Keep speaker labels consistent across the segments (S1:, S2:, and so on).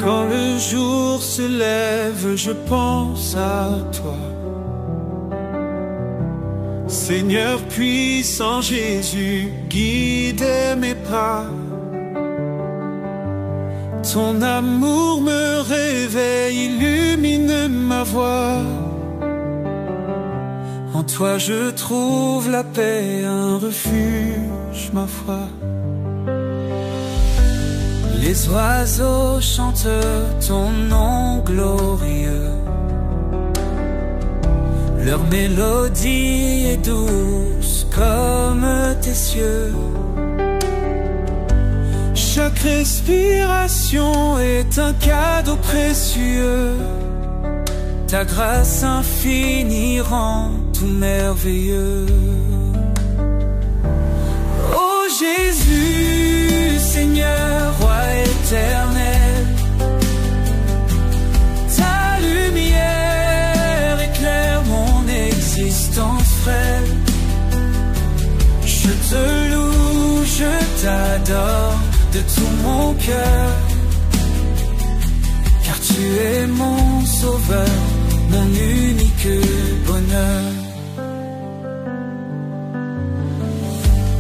S1: Quand le jour se lève, je pense à toi. Seigneur puissant Jésus, guide mes pas. Ton amour me réveille, illumine ma voie. En toi je trouve la paix, un refuge, ma foi. Les oiseaux chantent ton nom glorieux. Leur mélodie est douce comme tes cieux. Chaque respiration est un cadeau précieux. Ta grâce infinie rend tout merveilleux. Oh Jésus, Seigneur, Roi éternel, ta lumière éclaire mon existence frêle. Je te loue, je t'adore de tout mon cœur, car tu es mon sauveur, mon unique bonheur.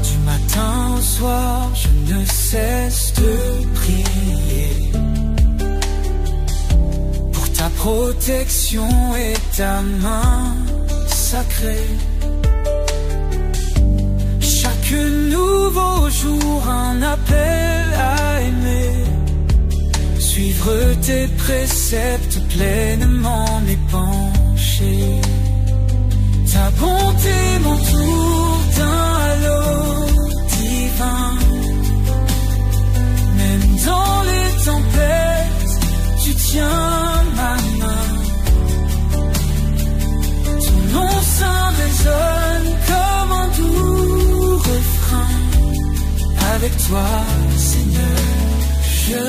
S1: Du matin au soir, je ne cesse de prier pour ta protection et ta main sacrée. Chaque nouveau jour, un appel à aimer, suivre tes préceptes pleinement m'épancher. Ta bonté m'entoure d'un halo divin. Même dans les tempêtes, tu tiens ma main. Ton nom saint résonne comme un doux refrain. Avec toi, Seigneur, je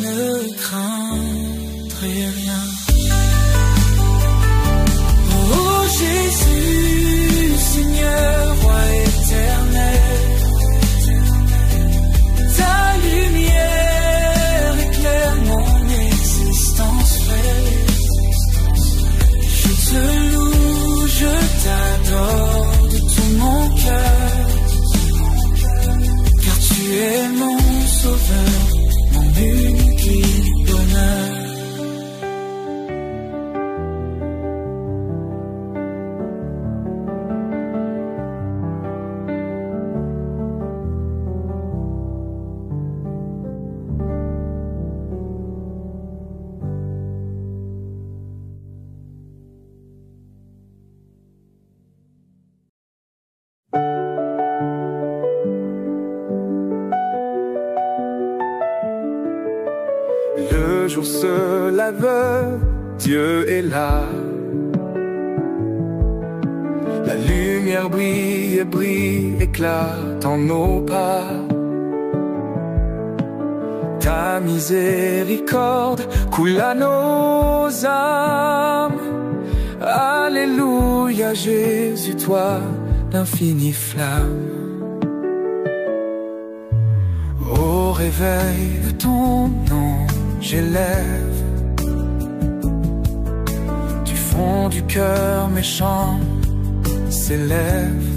S1: ne craindrai rien. Oh Jésus, Seigneur, Roi éternel, ta lumière éclaire mon existence frêle. Je te loue, je t'adore de tout mon cœur, car tu es mon sauveur, mon unique bonheur.
S2: Le jour se lève, Dieu est là. La lumière brille et brille, éclate en nos pas. Ta miséricorde coule à nos âmes. Alléluia Jésus, toi d'infinie flamme. Au réveil de ton nom, j'élève du fond du cœur mes chants s'élèvent.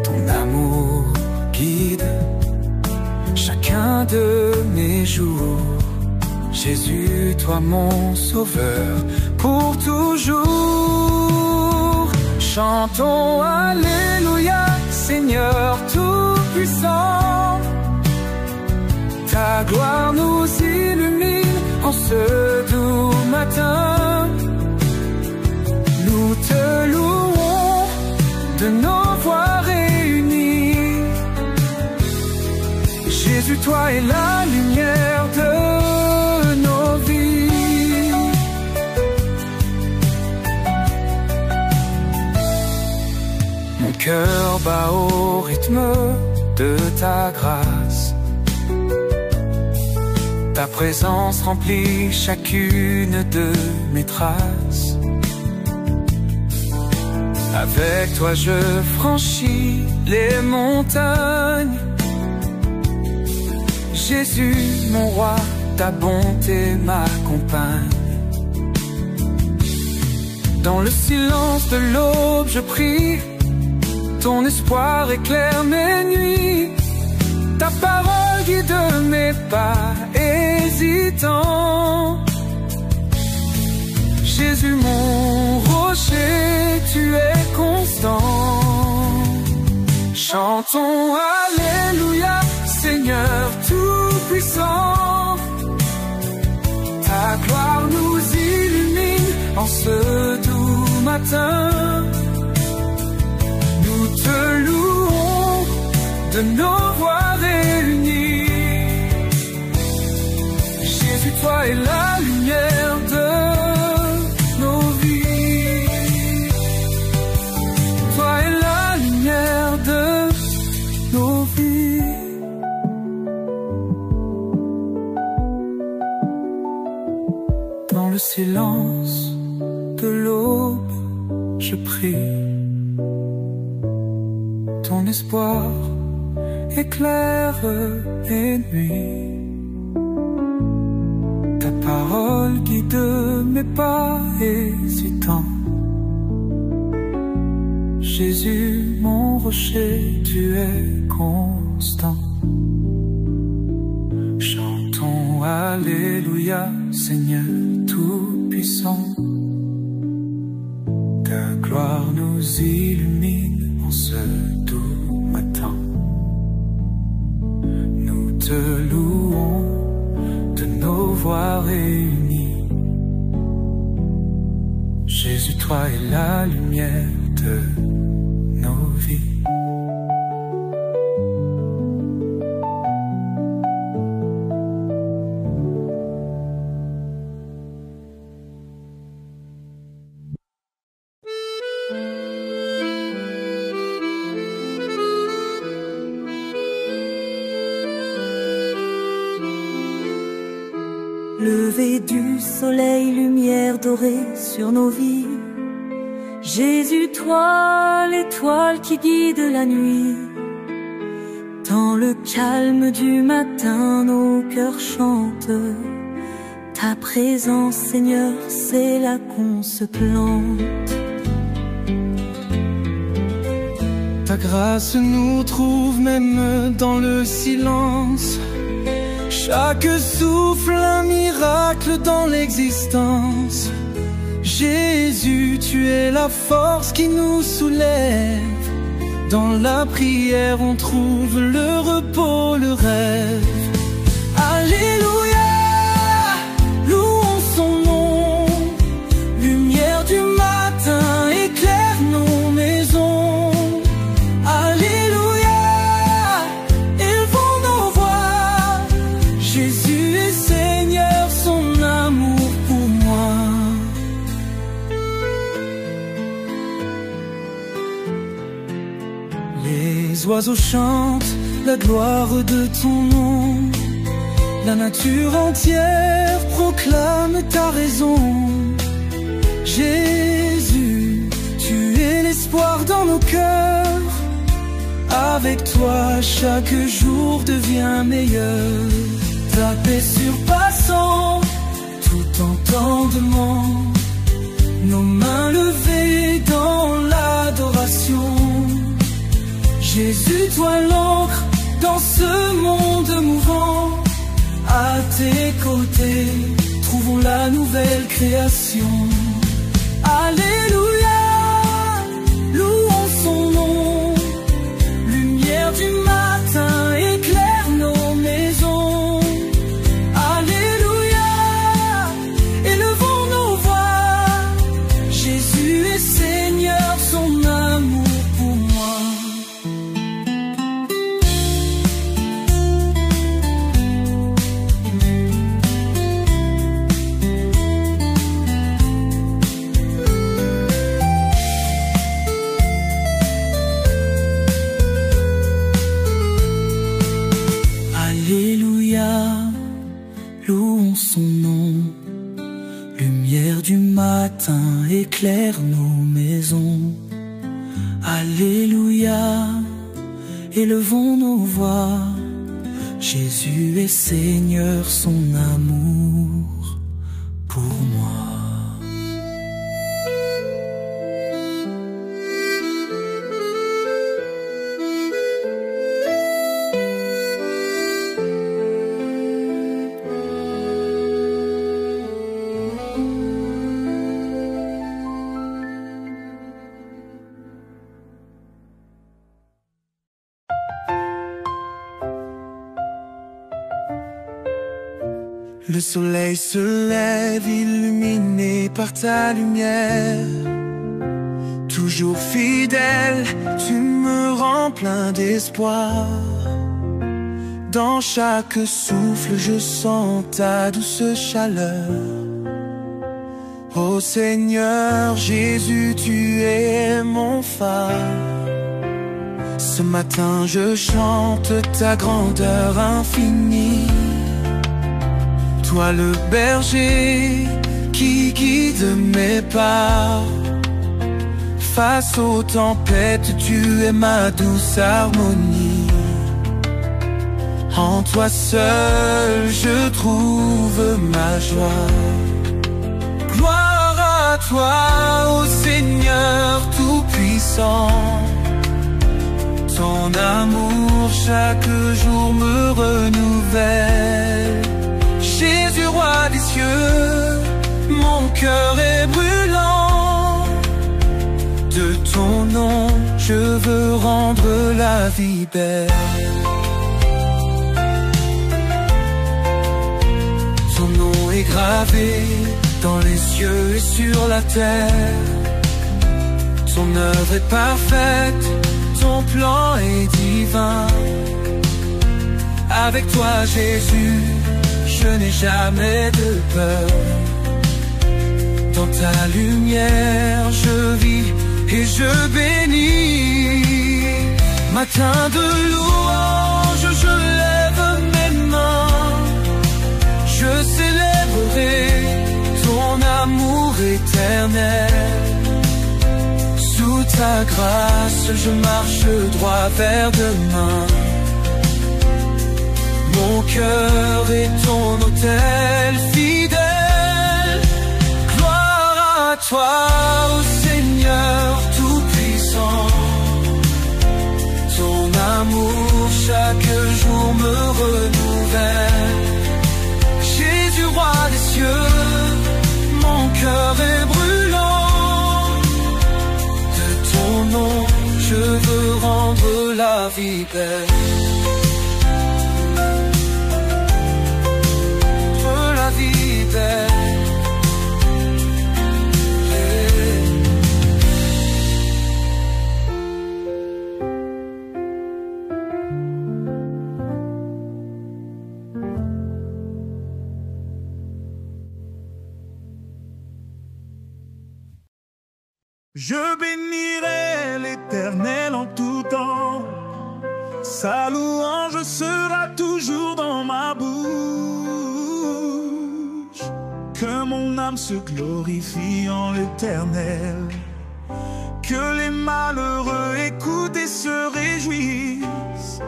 S2: Ton amour guide chacun de mes jours. Jésus, toi mon sauveur, pour toujours. Chantons Alléluia, Seigneur tout-puissant. Ta gloire nous illumine en ce doux matin. Nous te louons de nos voix réunies. Jésus, toi es la lumière de nos vies. Mon cœur bat au rythme de ta grâce. Ta présence remplit chacune de mes traces. Avec toi je franchis les montagnes. Jésus, mon roi, ta bonté m'accompagne. Dans le silence de l'aube, je prie, ton espoir éclaire mes nuits. Ta parole guide mes pas hésitants. Jésus, mon rocher, tu es constant. Chantons Alléluia, Seigneur tout-puissant. Ta gloire nous illumine en ce doux matin. Nous te louons de nos voix réunies. Jésus, toi es la lumière de nos vies. Toi es la lumière de nos vies. Dans le silence de l'aube, je prie. Ton espoir éclaire les nuits. Ta parole guide mes pas hésitants. Jésus, mon rocher, tu es constant. Chantons Alléluia, Seigneur tout-puissant. Ta gloire nous illumine en ce doux matin. Nous te louons de nos voix réunies. Jésus, toi es la lumière de nos vies.
S3: Lever du soleil, lumière dorée sur nos vies. Jésus, toi, l'étoile qui guide la nuit. Dans le calme du matin, nos cœurs chantent. Ta présence, Seigneur, c'est là qu'on se plante.
S2: Ta grâce nous trouve même dans le silence. Chaque souffle, un miracle dans l'existence. Jésus, tu es la force qui nous soulève. Dans la prière, on trouve le repos, le rêve. Alléluia, louons son nom. Lumière du matin, éclaire nos maisons. Alléluia, élevons nos voix. Jésus est Seigneur, son amour pour moi. Les oiseaux chantent la gloire de ton nom. La nature entière proclame ta raison. Jésus, tu es l'espoir dans nos cœurs. Avec toi, chaque jour devient meilleur. Ta paix surpassant tout entendement. Nos mains levées dans l'adoration. Jésus, toi l'encre dans ce monde mouvant. À tes côtés, trouvons la nouvelle création. Alléluia, louons son nom. Lumière du matin, éclaire nos maisons. Alléluia, élevons nos voix. Jésus est Seigneur, son amour pour moi. Alléluia, louons son nom. Lumière du matin, éclaire nos maisons. Alléluia, élevons nos voix.
S1: Jésus est Seigneur, son amour pour moi. Le soleil se lève illuminé par ta lumière. Toujours fidèle, tu me rends plein d'espoir. Dans chaque souffle, je sens ta douce chaleur. Ô Seigneur Jésus, tu es mon phare. Ce matin, je chante ta grandeur infinie. Toi le berger qui guide mes pas. Face aux tempêtes, tu es ma douce harmonie. En toi seul, je trouve ma joie. Gloire à toi, ô Seigneur Tout-Puissant. Ton amour chaque jour me renouvelle. Jésus, roi des cieux, mon cœur est brûlant. De ton nom, je veux rendre la vie belle. Ton nom est gravé dans les cieux et sur la terre. Ton œuvre est parfaite, ton plan est divin. Avec toi, Jésus, je n'ai jamais de peur. Dans ta lumière, je vis et je bénis. Matin de louange, je lève mes mains. Je célébrerai ton amour éternel. Sous ta grâce, je marche droit vers demain. Mon cœur est ton autel fidèle. Gloire à toi, ô Seigneur Tout-Puissant. Ton amour chaque jour me renouvelle. Jésus, roi des cieux, mon cœur est brûlant. De ton nom, je veux rendre la vie belle.
S4: Je bénirai l'Éternel en tout temps. Sa louange sera toujours dans ma bouche. Que mon âme se glorifie en l'Éternel. Que les malheureux écoutent et se réjouissent.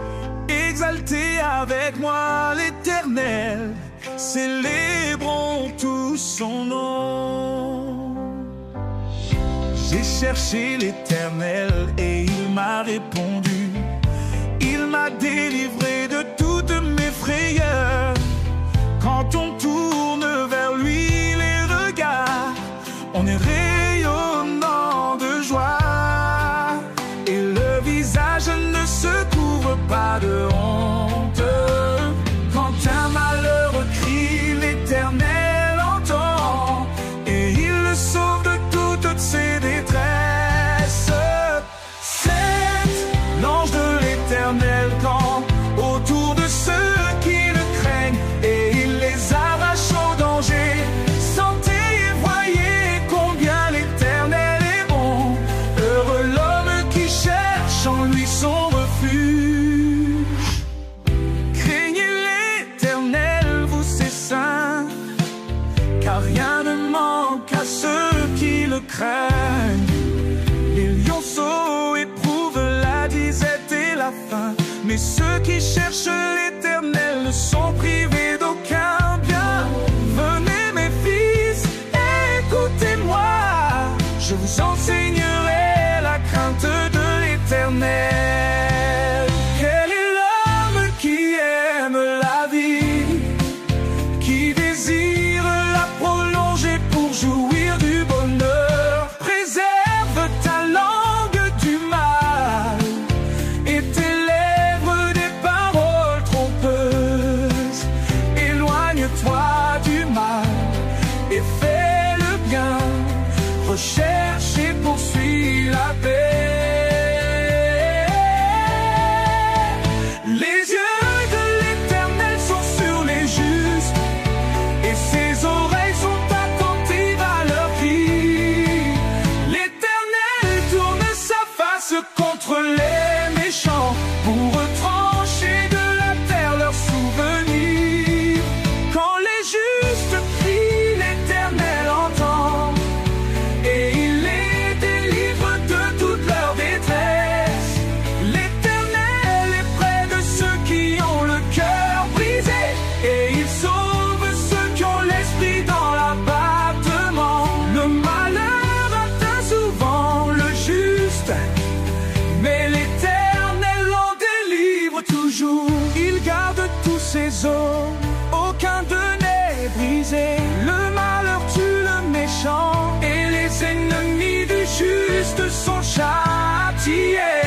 S4: Exaltez avec moi l'Éternel. Célébrons tous son nom. J'ai cherché l'Éternel et il m'a répondu. Il m'a délivré de toutes mes frayeurs. Quand on tourne vers lui les regards, on est rayonnant de joie. Et le visage ne se couvre pas de honte. Quand un malheureux crie, l'Éternel entend. Et il le sauve de toutes ses détresses. C'est l'ange de l'Éternel camp autour de ceux qui le craignent, et il les arrache au danger. Sentez et voyez combien l'Éternel est bon. Heureux l'homme qui cherche en lui son refuge. Craignez l'Éternel, vous ses saints, car rien ne manque à ceux qui le craignent. Les lionceaux éprouvent la disette et la faim, mais ceux qui cherchent l'Éternel
S1: ne sont privés d'aucun bien. Venez mes fils, écoutez-moi, je vous enseignerai la crainte de l'Éternel. Quel est l'homme qui aime la vie, qui désire la prolonger pour jouir du bonheur? Préserve ta langue du mal et tes lèvres des paroles trompeuses. Éloigne-toi du mal et fais le bien. Recherche et poursuis la paix. Les yeux de l'Éternel sont sur les justes et ses oreilles sont attentives à leur cri. L'Éternel tourne sa face contre les méchants pour retrancher de la terre leurs souvenirs. Quand les justes crient, l'Éternel entend et il les délivre de toute leur détresse. L'Éternel est près de ceux qui ont le cœur brisé et il sauve ceux qui ont l'esprit dans l'abattement. Le malheur atteint souvent le juste, mais l'Éternel en délivre toujours. Il garde tous ses os, aucun d'eux n'est brisé. Le malheur tue le méchant et les ennemis du juste sont châtiés.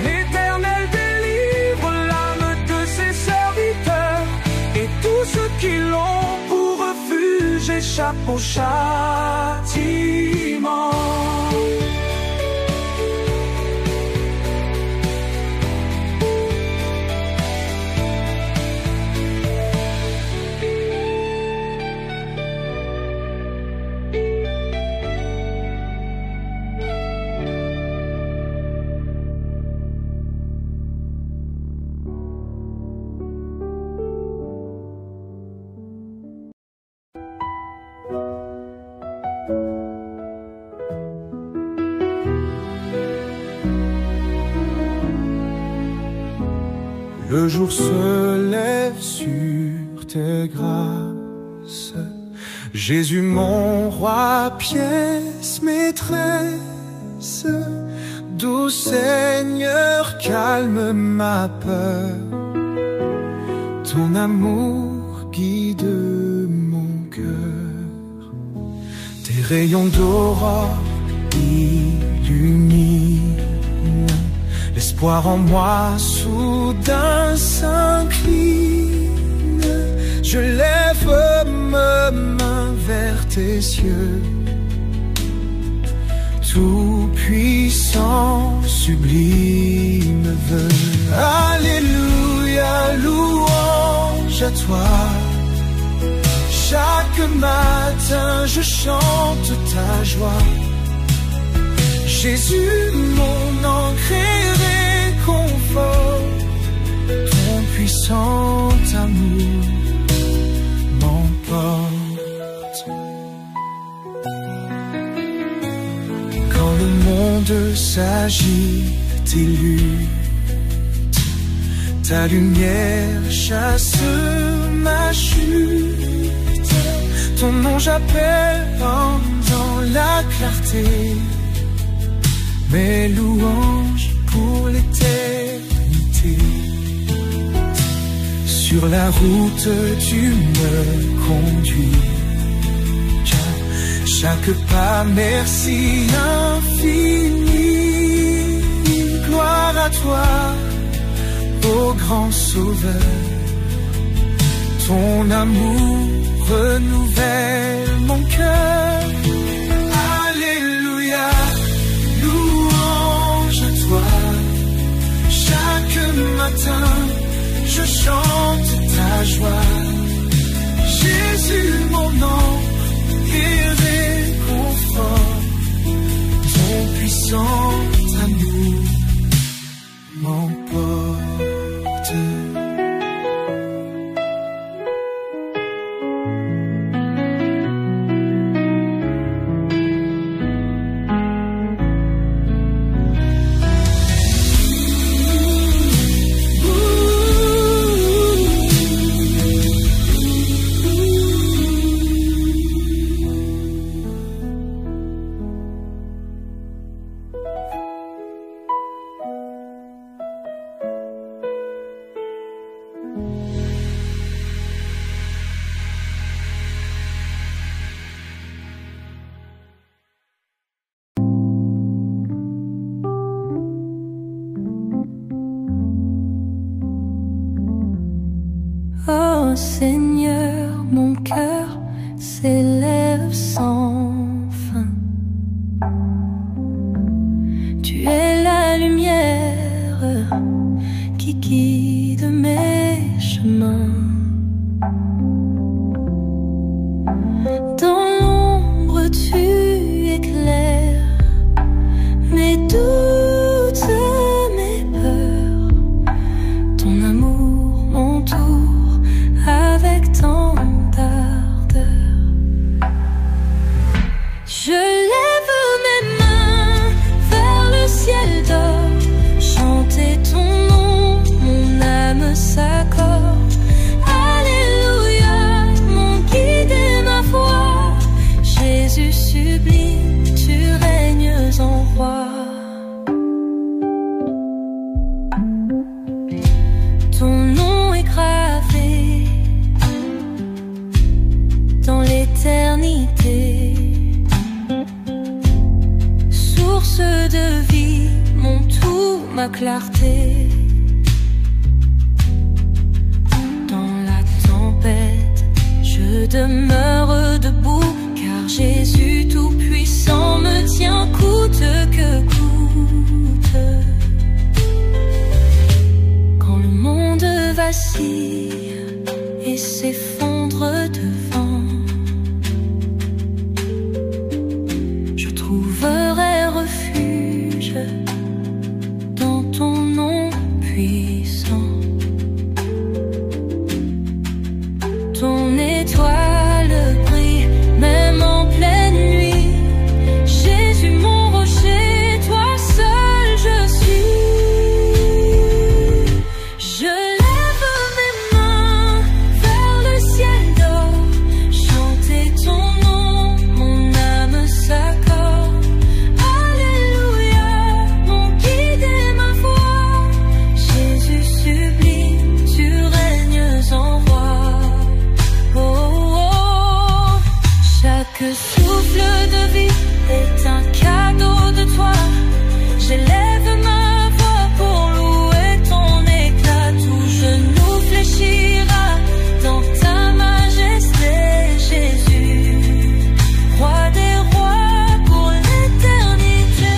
S1: L'Éternel délivre l'âme de ses serviteurs et tous ceux qui l'ont pour refuge échappent au châtiment.
S2: Le jour se lève sur tes grâces, Jésus mon roi, pièce maîtresse. Doux Seigneur, calme ma peur, ton amour guide mon cœur. Tes rayons d'aurore illuminent, l'espoir en moi soudain s'incline. Je lève mes mains vers tes cieux, tout puissant, sublime vœu. Alléluia, louange à toi. Chaque matin je chante ta joie. Jésus, mon ancre et réconfort, ton puissant amour m'emporte. Quand le monde s'agite et lutte, ta lumière chasse ma chute. Ton nom j'appelle dans la clarté, mes louanges pour l'éternité. Sur la route tu me conduis, chaque pas merci infini. Gloire à toi, ô grand sauveur, ton amour renouvelle mon cœur. Alléluia, louange à toi. Chaque matin je chante ta joie. Jésus, mon ancre et réconfort, ton puissant amour m'emporte.
S3: Oh Seigneur, mon cœur s'élève sans fin. Tu es la lumière qui guide mes chemins. Dans l'ombre tu éclaires mes doutes, mes peurs. Ton amour m'entoure avec tant d'ardeur. Je lève mes mains vers le ciel d'or, chanter ton nom, mon âme s'accorde. Alléluia, mon guide et ma foi. Jésus sublime, tu règnes en roi. Ton nom est gravé dans l'éternité, source de vie, mon tout, ma clarté. Dans la tempête, je demeure debout, car Jésus tout-puissant me tient coûte que coûte. Quand le monde vacille et s'effondre devant, je trouverai refuge dans ton nom puissant. Ton étoile brille même en pleine nuit. Jésus mon rocher, toi seul je suis. Je lève mes mains vers le ciel d'or, chanter ton nom, mon âme s'accorde. Alléluia, mon guide et ma foi. Jésus sublime, tu règnes en roi. Oh, oh, chaque souffle de vie est un cadeau de toi. J'élève ma voix pour louer ton éclat. Tout genou fléchira dans ta majesté, Jésus, roi des rois pour l'éternité.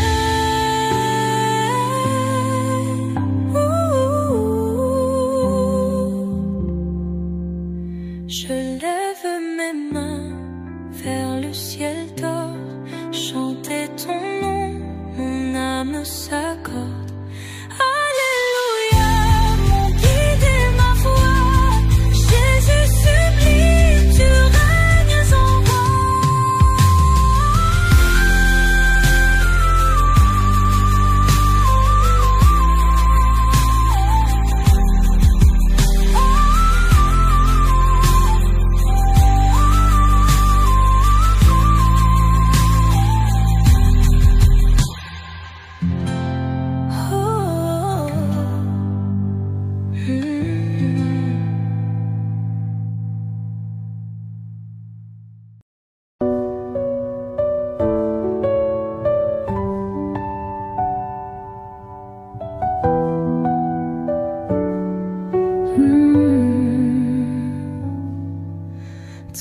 S3: Je lève mes mains vers le ciel d'or, chanter ton nom, mon âme s'accorde. Alléluia, mon guide et ma foi. Jésus sublime, tu règnes en roi.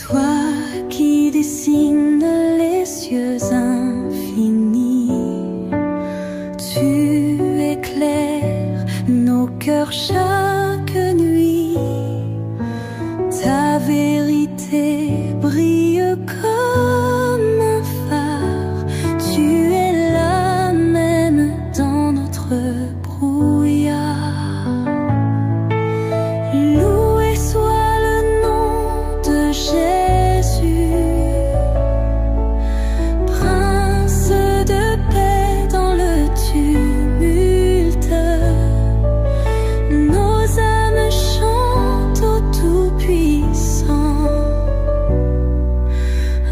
S3: Toi qui dessines les cieux infinis, tu éclaires nos cœurs chaque nuit. Ta vérité brille comme un phare. Tu es là même dans notre brouillard. Loué soit le nom de Jésus, Prince de paix dans le tumulte. Nos âmes chantent au Tout-Puissant.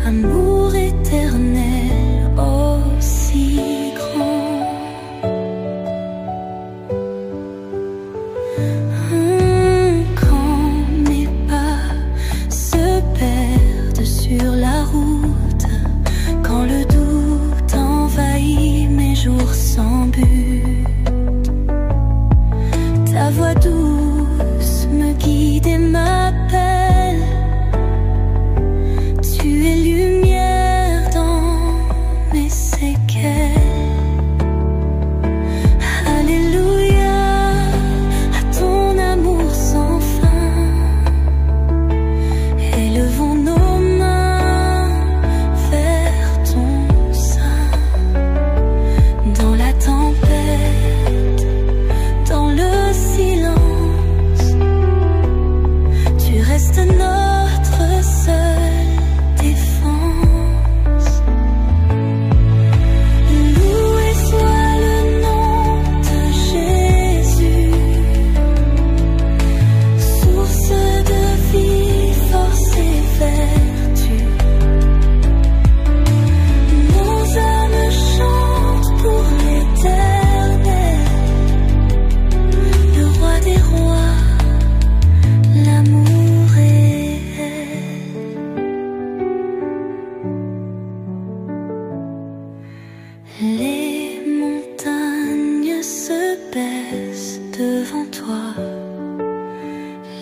S3: Amour éternel aussi grand. Quand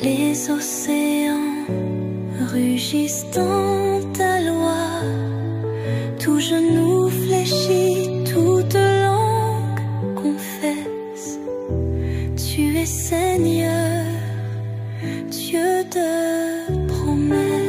S3: Les océans rugissent dans ta loi, tout genou fléchit, toute langue confesse. Tu es Seigneur, Dieu de promesses.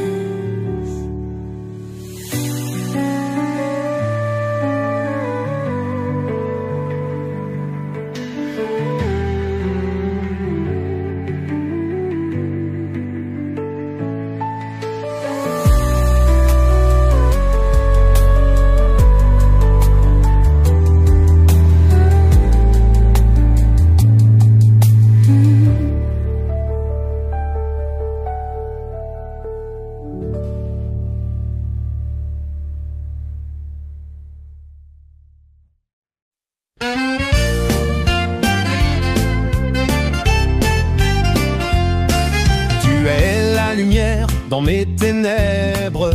S5: Dans mes ténèbres,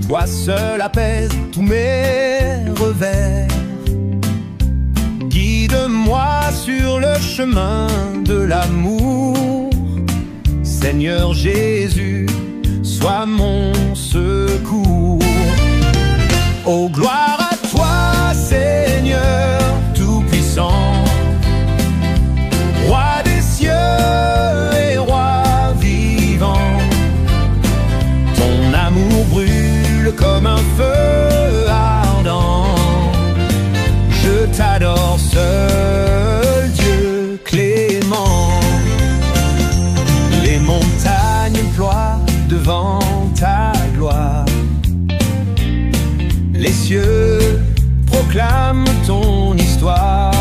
S5: toi seul apaise tous mes revers. Guide-moi sur le chemin de l'amour, Seigneur Jésus, sois mon secours. Oh, gloire à toi, Seigneur Tout-Puissant, Roi des cieux et Roi vivant. Ton amour brûle comme un feu ardent. Je t'adore, seul Dieu clément. Les montagnes ploient devant ta gloire. Les cieux proclament ton histoire.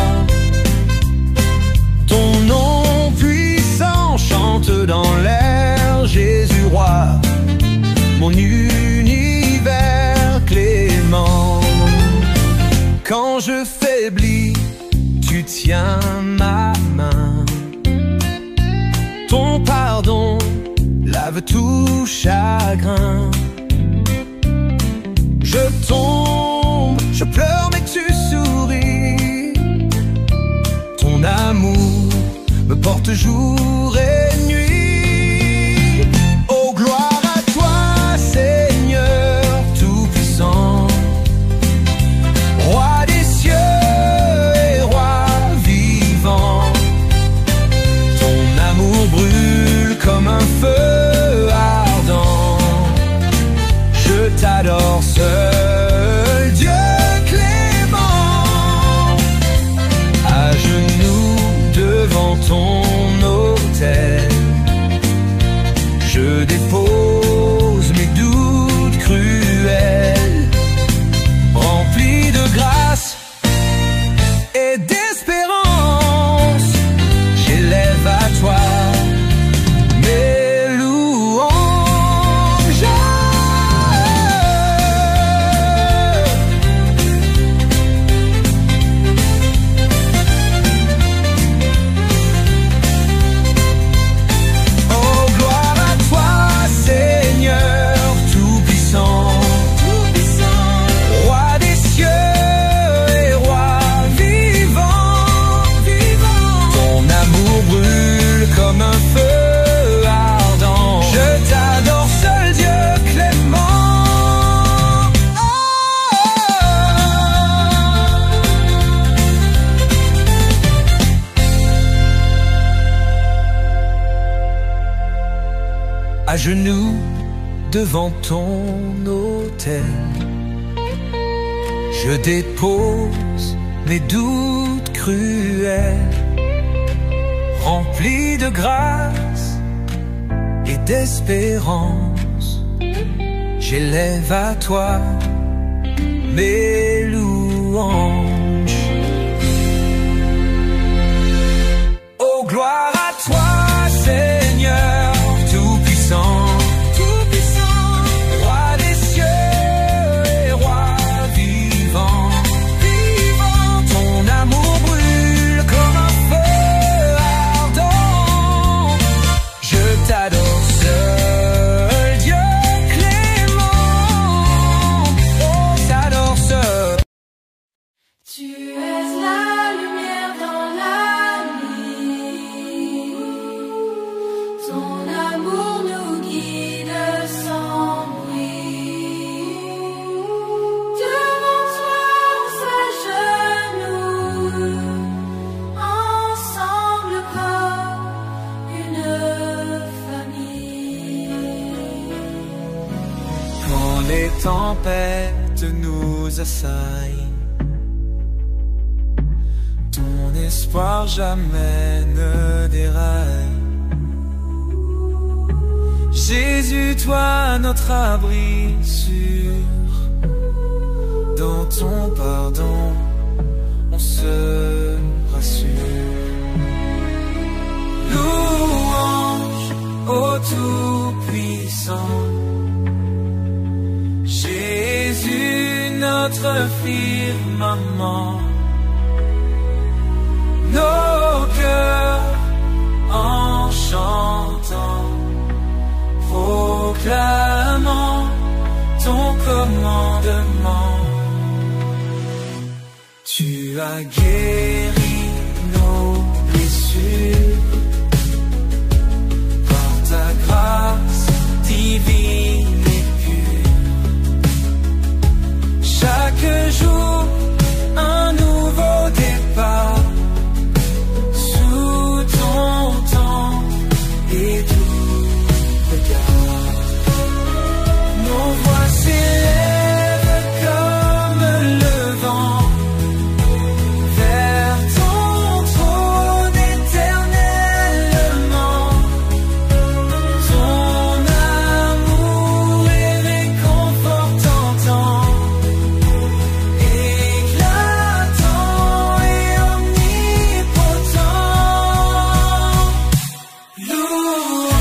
S5: Ton nom puissant chante dans l'air, Jésus roi, mon univers clément. Quand je faiblis, tu tiens ma main. Ton pardon lave tout chagrin. Je tombe, je pleure mais tu souris. Ton amour me porte jour et nuit. Oh, gloire à toi, Seigneur Tout-Puissant, Roi des cieux et Roi vivant. Ton amour brûle comme un feu ardent. Je t'adore, seul Dieu clément. À genoux devant ton autel, je dépose mes doutes cruels. Remplis de grâce et d'espérance, j'élève à toi mes louanges. À genoux devant ton autel, je dépose mes doutes cruels. Remplis de grâce et d'espérance, j'élève à toi mes louanges. Oh, gloire à toi, Seigneur Tout-Puissant, Roi des cieux et Roi vivant. Ton amour brûle comme un feu ardent. Je t'adore, seul Dieu clément. Oh, t'adore, seul.
S1: tempêtes nous assaillent, ton espoir jamais ne déraille. Jésus, toi notre abri sûr, dans ton pardon on se rassure. Louange au Tout-Puissant, Jésus notre firmament, nos cœurs en chantant, proclamant ton commandement. Tu as guéri nos blessures par ta grâce divine et pure. Chaque jour un nouveau départ, sous ton temps et doux regard. Nos voix s'élèvent comme le vent vers ton trône éternellement. Ton amour est réconfortant, éclatant et omnipotent. Louange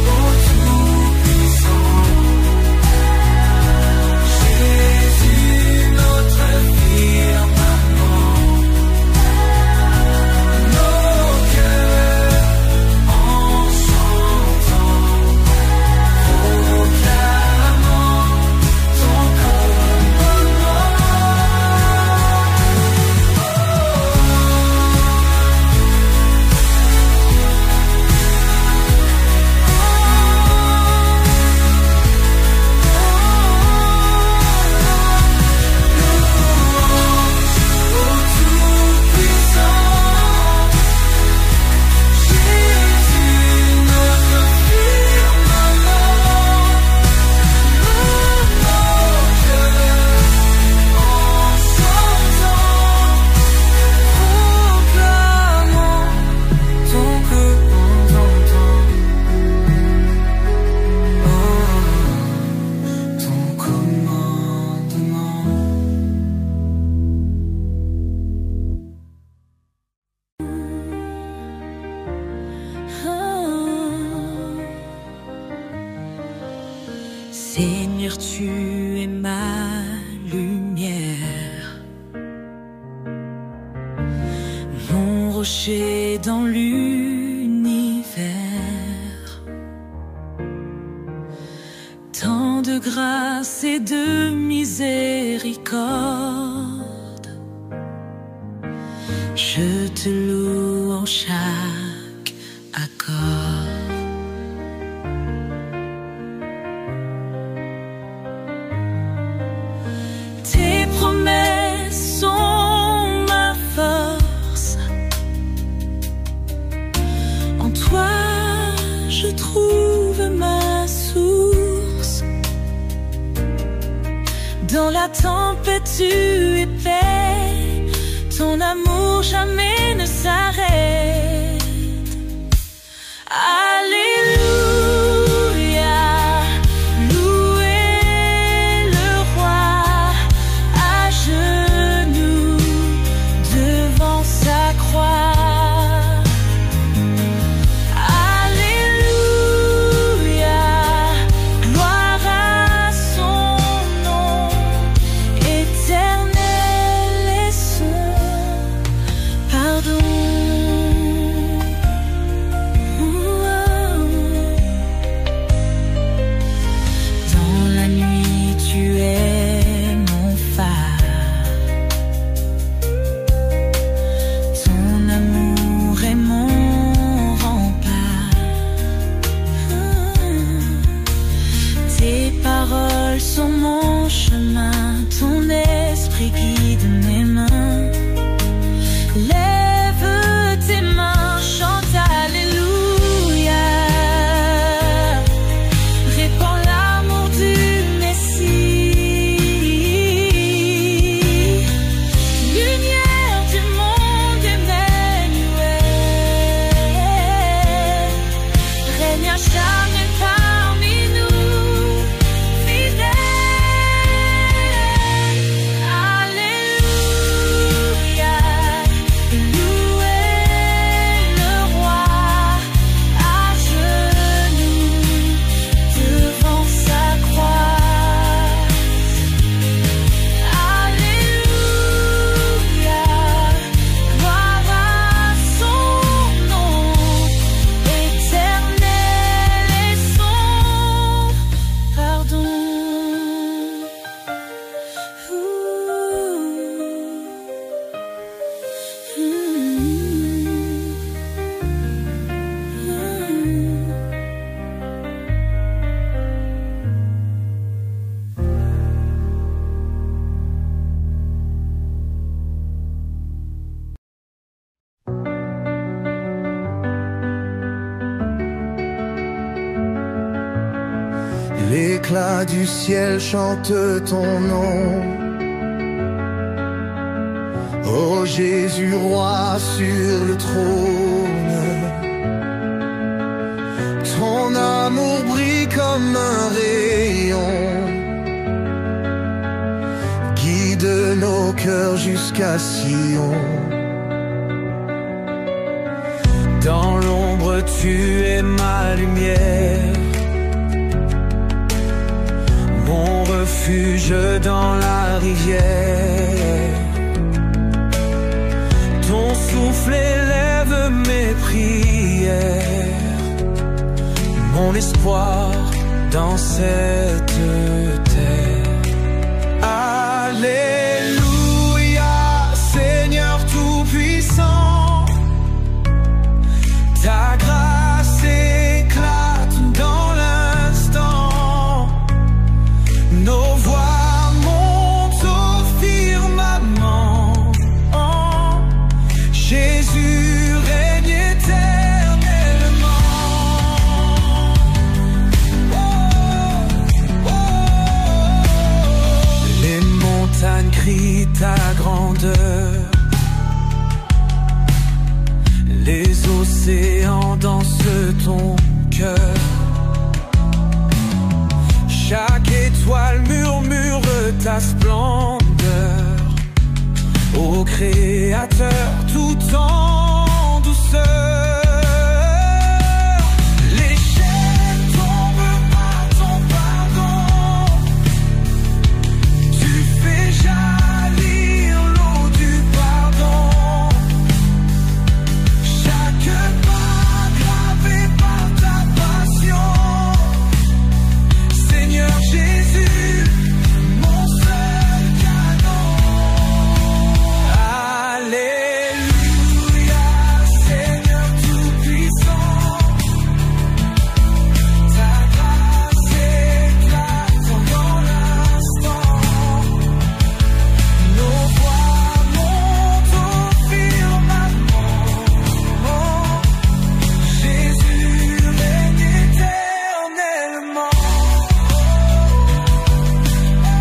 S1: au Tout-Puissant, Jésus notre firmament, nos cœurs en chantant, proclamant ton commandement.
S3: Seigneur, tu es ma lumière, mon rocher dans l'univers. Tant de grâce et de miséricorde, je te loue en chaque accord. Tes promesses sont ma force, en toi je trouve ma source. Dans la tempête tu es paix, ton amour jamais ne s'arrête. Alléluia, louez le roi à genoux devant sa croix. Alléluia, gloire à son nom, éternel est son pardon.
S1: l'éclat du ciel chante ton nom. Ô Jésus, roi sur le trône, ton amour brille comme un rayon, guide nos cœurs jusqu'à Sion. Dans l'ombre, tu es ma lumière, mon refuge dans la rivière. Ton souffle élève mes prières, mon espoir dans cette terre. Alléluia, Seigneur Tout-Puissant, ta grâce éclate dans l'instant. Nos voix montent au firmament. Jésus règne éternellement. Les montagnes crient ta grandeur, les océans dansent ton cœur. Chaque étoile murmure ta splendeur. Ô Créateur, tout en douceur. Les chaînes tombent par ton pardon. Tu fais jaillir l'eau du pardon. Chaque pas gravé par ta passion. Seigneur Jésus, mon seul canon. Alléluia, Seigneur Tout-Puissant, ta grâce éclate dans l'instant. Nos voix montent au firmament. Jésus règne éternellement.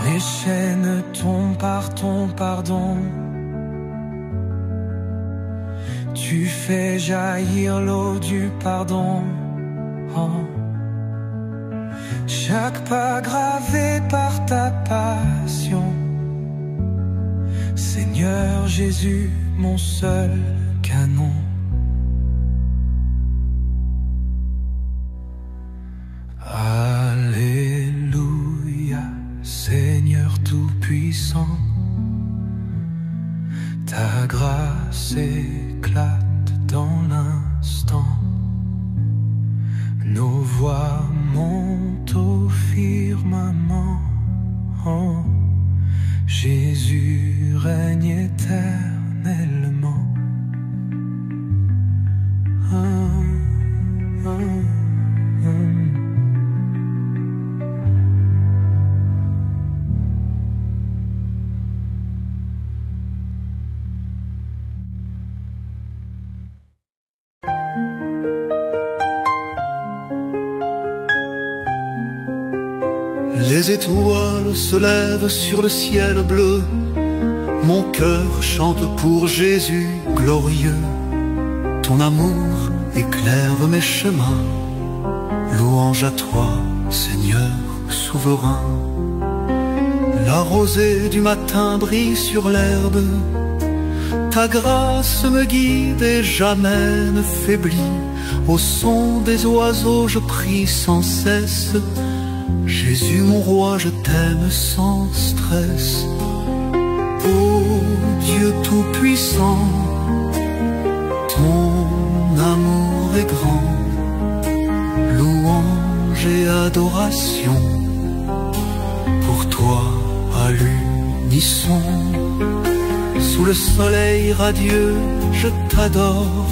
S1: Les chaînes tombent par ton pardon. Tu fais jaillir l'eau du pardon. Chaque pas gravé par ta passion. Seigneur Jésus, mon seul canon. Alléluia, Seigneur Tout-Puissant, ta grâce éclate dans l'instant. Nos voix montent au firmament. Jésus règne éternellement.
S6: Les étoiles se lèvent sur le ciel bleu. Mon cœur chante pour Jésus glorieux. Ton amour éclaire mes chemins. Louange à toi, Seigneur souverain. La rosée du matin brille sur l'herbe. Ta grâce me guide et jamais ne faiblit. Au son des oiseaux je prie sans cesse. Jésus mon roi, je t'aime sans stress. Ô Dieu tout-puissant, ton amour est grand. Louange et adoration pour toi à l'unisson. Sous le soleil radieux, je t'adore.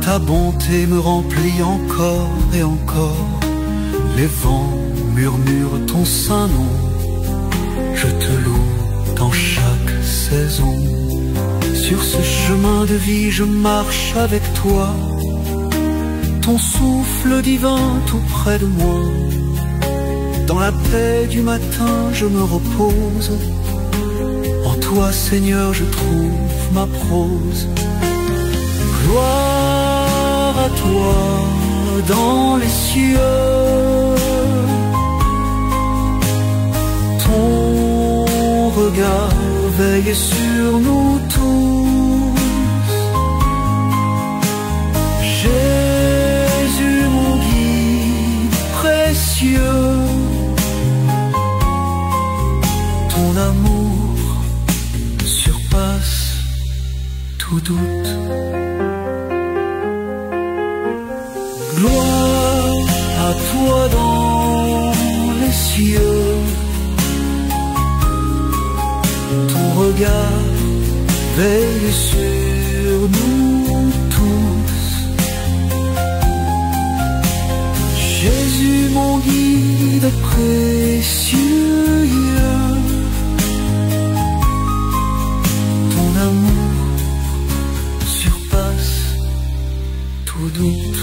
S6: Ta bonté me remplit encore et encore. Les vents murmurent ton saint nom. Je te loue dans chaque saison. Sur ce chemin de vie, je marche avec toi. Ton souffle divin tout près de moi. Dans la paix du matin, je me repose. En toi, Seigneur, je trouve ma prose. Gloire à toi dans les cieux. Ton regard veille sur nous tous. Jésus, mon guide précieux. Ton amour surpasse tout doute. Gloire à toi dans les cieux. Ton regard veille sur nous tous. Jésus, mon guide précieux. Ton amour surpasse tout doute.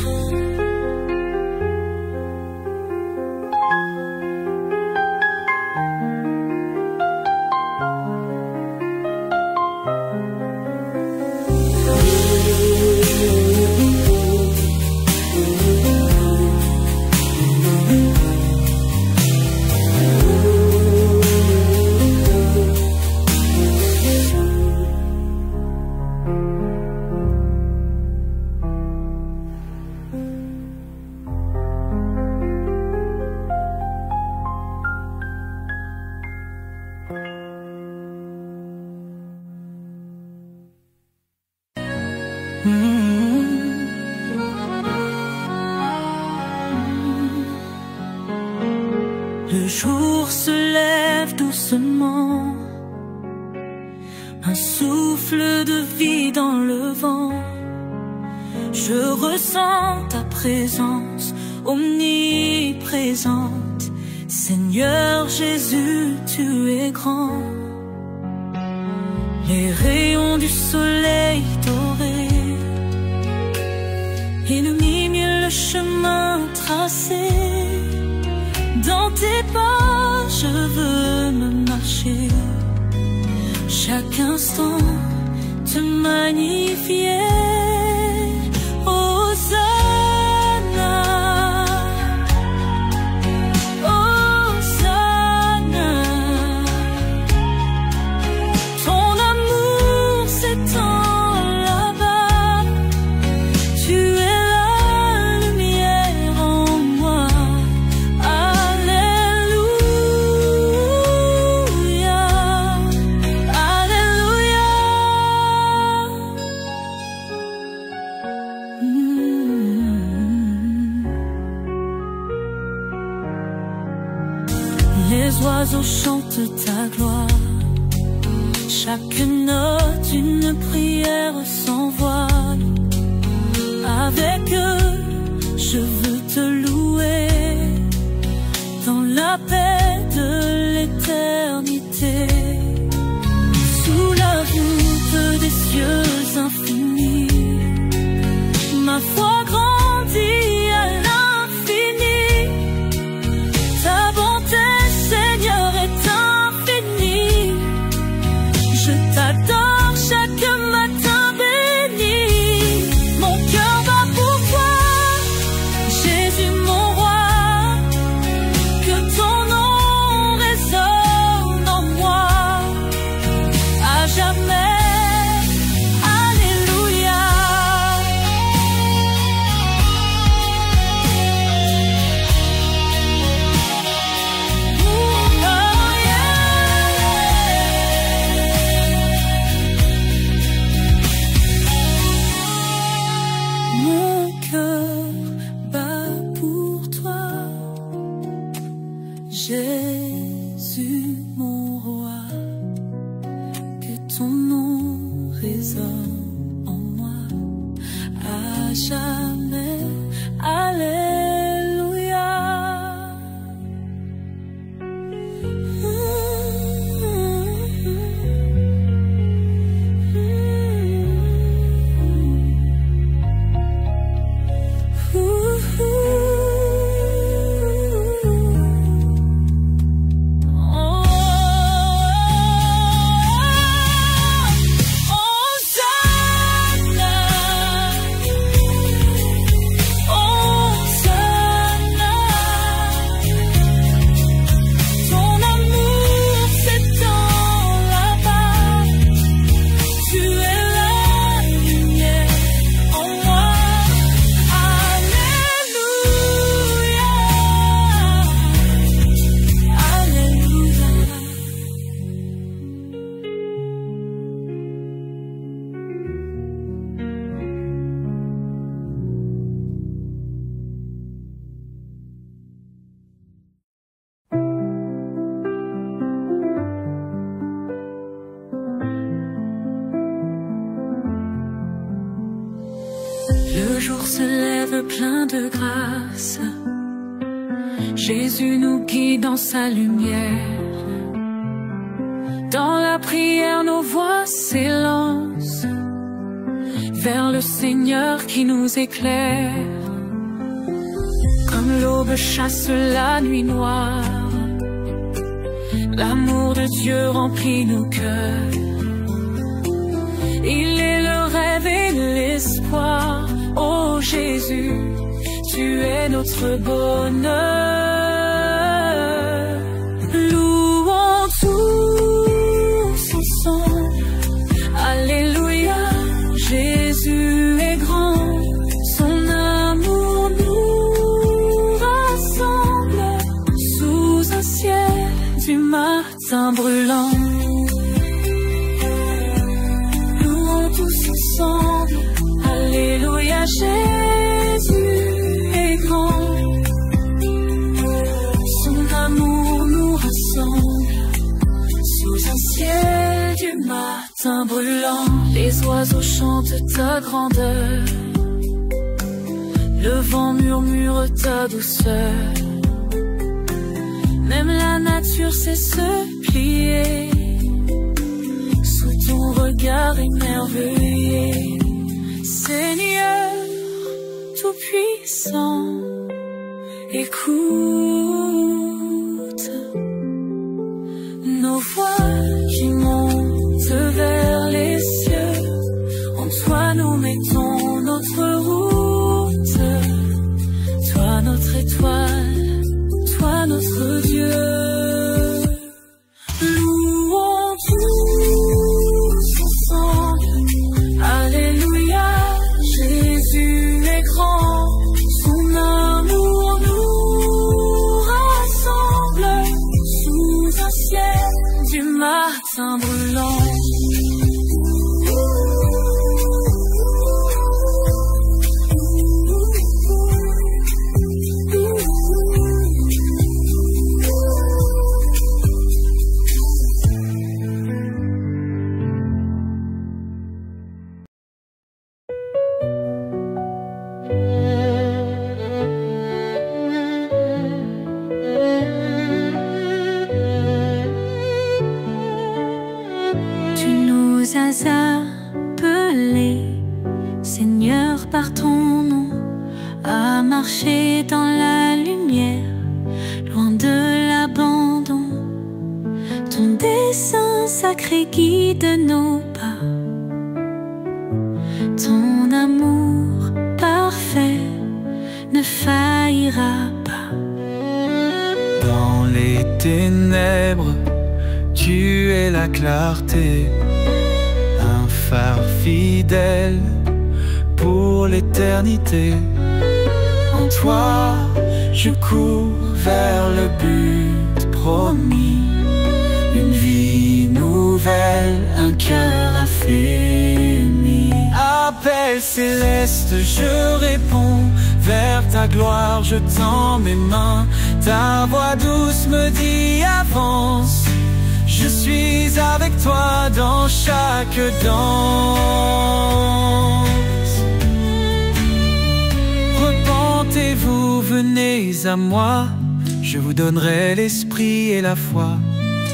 S3: Le jour se lève doucement, un souffle de vie dans le vent. Je ressens ta présence omniprésente. Seigneur Jésus, tu es grand. Les rayons du soleil doré illuminent le chemin tracé. Dans tes pas, je veux me marcher. Chaque instant, te magnifier. Hosanna, Hosanna. Ton amour s'étend là-bas. Tu es la lumière en moi. Les oiseaux chantent ta gloire. Chaque note une prière sans voile. Avec eux, je veux te louer dans la paix de l'éternité. Sous la voûte des cieux infinis, ma foi grandit à l'infini. Ta bonté, Seigneur, est infinie. Je t'adore chaque matin béni. Mon cœur bat pour toi, Jésus mon roi. Que ton nom résonne en moi à jamais. Alléluia. Mon cœur bat pour toi, Jésus mon roi. Que ton nom résonne en moi à jamais. Alléluia. se lève plein de grâce. Jésus nous guide dans sa lumière. Dans la prière, nos voix s'élancent vers le Seigneur qui nous éclaire. Comme l'aube chasse la nuit noire, l'amour de Dieu remplit nos cœurs. Il est le rêve et l'espoir. Oh Jésus, tu es notre bonheur. Louons tous ensemble. Alléluia, Jésus est grand. Son amour nous rassemble sous un ciel du matin brûlant. Louons tous ensemble. Alléluia, Jésus est grand. Son amour nous rassemble sous un ciel du matin brûlant. Les oiseaux chantent ta grandeur, le vent murmure ta douceur. Même la nature sait se plier sous ton regard émerveillé. Seigneur tout-puissant, écoute nos voix qui montent vers les cieux. En toi nous mettons notre route. Toi notre étoile, toi notre Dieu. Louons tous ensemble. Alléluia, Jésus est grand. Son amour nous rassemble sous un ciel du matin brûlant. Appelé, Seigneur, par ton nom, à marcher dans la lumière, loin de l'abandon. Ton dessein sacré guide nos pas, ton amour parfait ne faillira pas.
S1: Dans les ténèbres, tu es la clarté, un phare fidèle pour l'éternité. En toi, je cours vers le but promis, une vie nouvelle, un cœur affermi. Appel céleste, je réponds, vers ta gloire je tends mes mains. Ta voix douce me dit avance, je suis avec toi dans chaque danse. Repentez-vous, venez à moi, je vous donnerai l'esprit et la foi.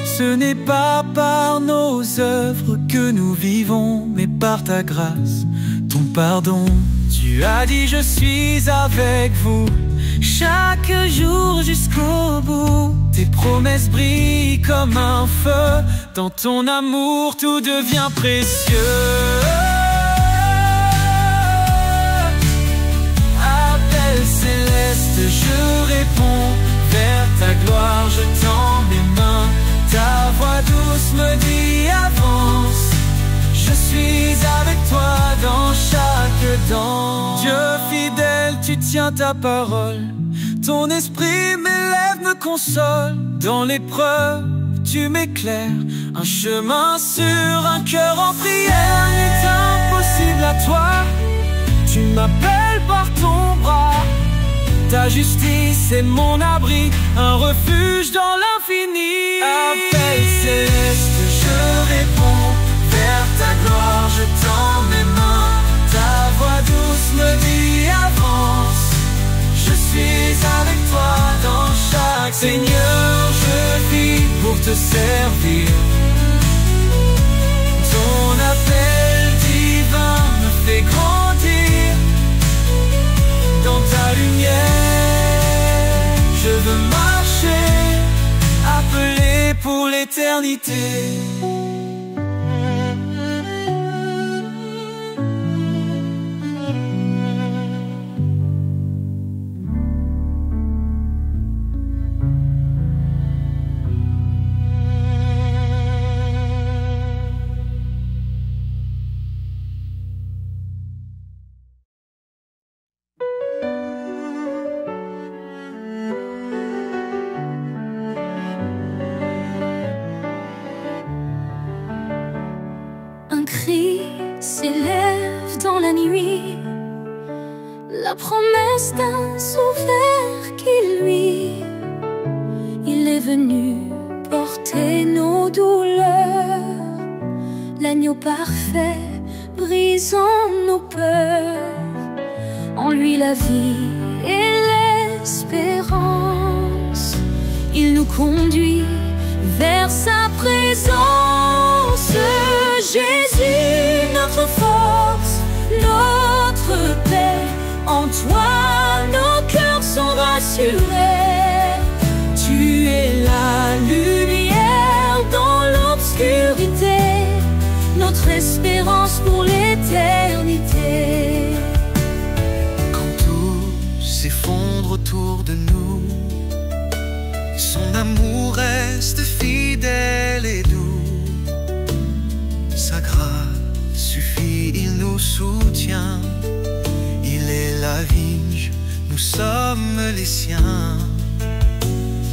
S1: Ce n'est pas par nos œuvres que nous vivons, mais par ta grâce, ton pardon. Tu as dit je suis avec vous chaque jour jusqu'au bout. Tes promesses brillent comme un feu, dans ton amour tout devient précieux. Appel céleste, je réponds, vers ta gloire je tends mes mains. Ta voix douce me dit avance, je suis avec toi dans chaque danse. Dieu fidèle, tu tiens ta parole, ton esprit m'élève, me console. Dans l'épreuve, tu m'éclaires, un chemin sûr, un cœur en prière. N'est impossible à toi, tu m'appelles par ton bras. Ta justice est mon abri, un refuge dans l'infini. Appel céleste, je réponds, vers ta gloire je tends mes mains. Ta voix douce me dit avance, avec toi dans chaque Seigneur, je vis pour te servir. Ton appel divin me fait grandir. Dans ta lumière, je veux marcher, appelé pour l'éternité.
S3: Un cri s'élève dans la nuit, la promesse d'un sauveur qui lui, il est venu porter nos douleurs, l'agneau parfait brisant nos peurs, en lui la vie et l'espérance, il nous conduit vers sa présence. Jésus, notre force, notre paix, en toi nos cœurs sont rassurés. Tu es la lumière dans l'obscurité, notre espérance pour l'éternité.
S6: Quand tout s'effondre autour de nous, son amour reste fidèle et doux. Sa grâce suffit, il nous soutient. Il est la vigne, nous sommes les siens.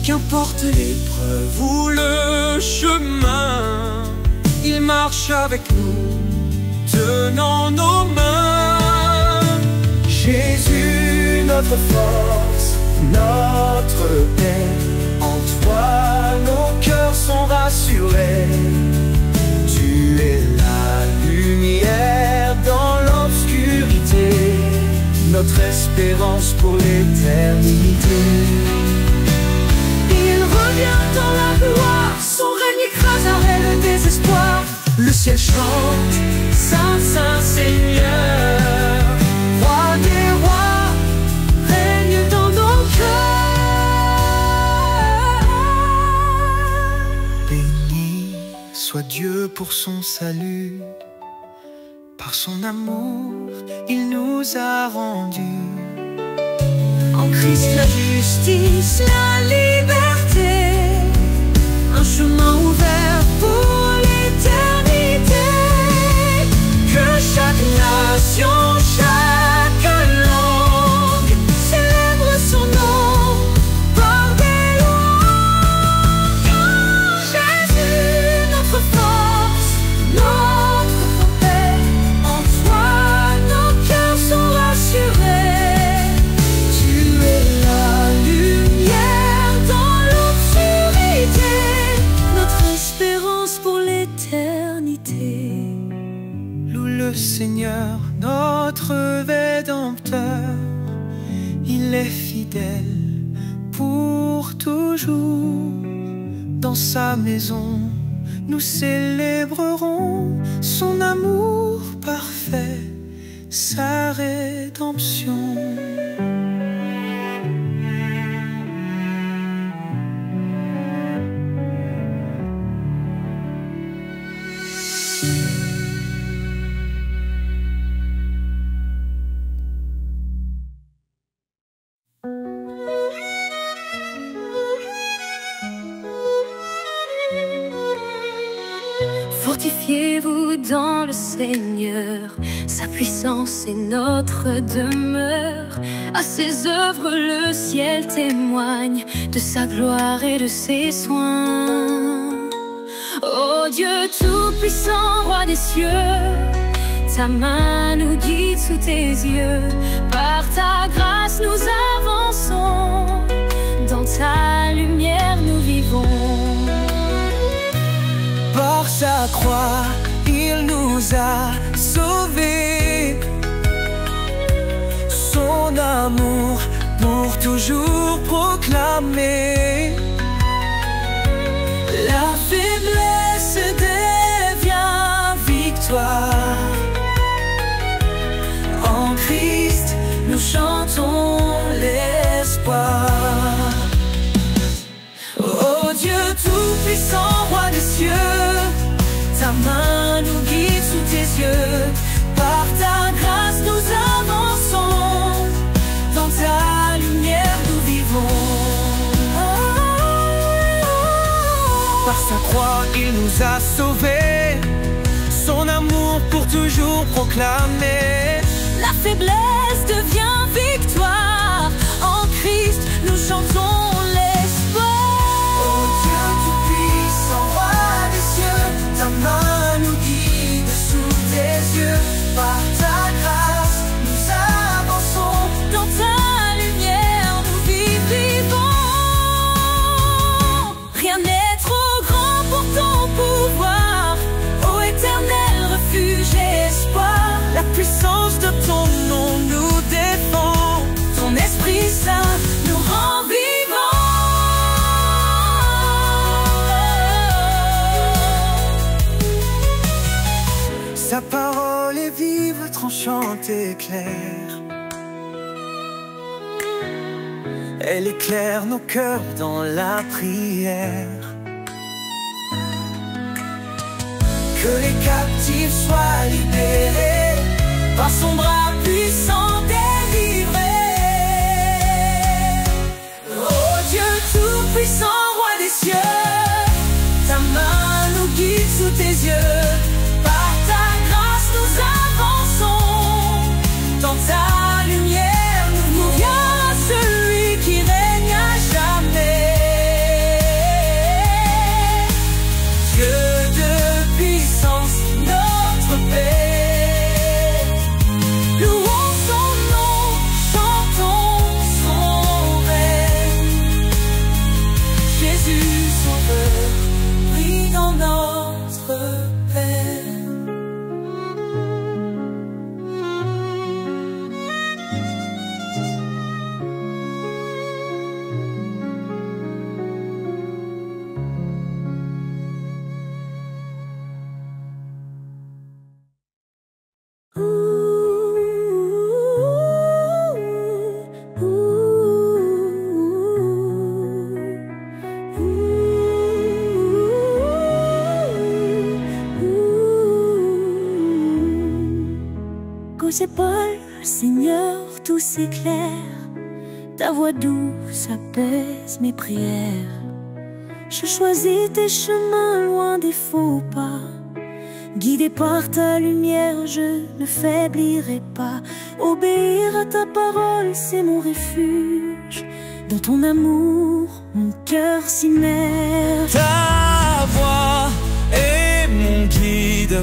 S1: Qu'importe l'épreuve ou le chemin, il marche avec nous, tenant nos mains.
S2: Jésus, notre force, notre paix, en toi nos cœurs sont rassurés. Tu es la lumière dans l'obscurité, notre espérance pour l'éternité.
S1: Il revient dans la gloire, son règne écraserait le désespoir. Le ciel chante, Saint, Saint Seigneur, Roi des rois, règne dans nos cœurs.
S6: Béni soit Dieu pour son salut, par son amour il nous a rendus.
S1: En Christ la justice, la liberté, un chemin ouvert pour l'éternité. Que chaque nation, chaque langue célèbre son nom par des louanges. Jésus, notre force, notre paix, en toi nos cœurs sont rassurés. Tu es la lumière dans l'obscurité, notre espérance pour l'éternité.
S6: Loue le Seigneur, notre Rédempteur. Il est fidèle pour toujours. Dans sa maison, nous célébrerons son amour parfait, sa rédemption.
S3: Fortifiez-vous dans le Seigneur, sa puissance est notre demeure. À ses œuvres le ciel témoigne de sa gloire et de ses soins. Ô Dieu tout-puissant, roi des cieux, ta main nous guide sous tes yeux. Par ta grâce nous avançons, dans ta lumière nous vivons.
S1: Par sa croix, il nous a sauvés. Son amour pour toujours jamais.
S3: La faiblesse devient victoire. En Christ, nous chantons l'espoir. Oh Dieu tout-puissant, roi des cieux, ta main nous guide sous tes yeux. Par ta grâce nous avançons, dans ta lumière nous vivons.
S1: Par sa croix il nous a sauvés, son amour pour toujours proclamé.
S3: La faiblesse devient victoire. En Christ nous chantons l'espoir.
S1: Oh Dieu tout-puissant, roi des cieux, ta main nous guide sous tes yeux. Par ta grâce nous avançons,
S3: dans ta lumière nous vivons. Rien n'est trop grand pour ton pouvoir, ô éternel refuge et espoir.
S1: la puissance de ton nom nous défend.
S3: Ton Esprit Saint nous rend vivants.
S1: Sa parole est vive, tranchante et claire. Elle éclaire nos cœurs dans la prière. Que les captifs soient libérés, par son bras puissant délivrés.
S3: Oh Dieu tout-puissant, roi des cieux, ta main nous guide sous tes yeux. Par ta grâce nous avançons, dans ta lumière nous vient celui qui règne à jamais.
S1: Dieu de puissance, notre paix.
S3: Louons son nom, chantons son règne. Jésus sauveur, brille dans notre peine. Aux épaules, Seigneur, tout s'éclaire. Ta voix douce apaise mes prières. Je choisis tes chemins loin des faux pas. Guidé par ta lumière, je ne faiblirai pas. Obéir à ta parole, c'est mon refuge. Dans ton amour, mon cœur s'immerge.
S1: Ta voix est mon guide,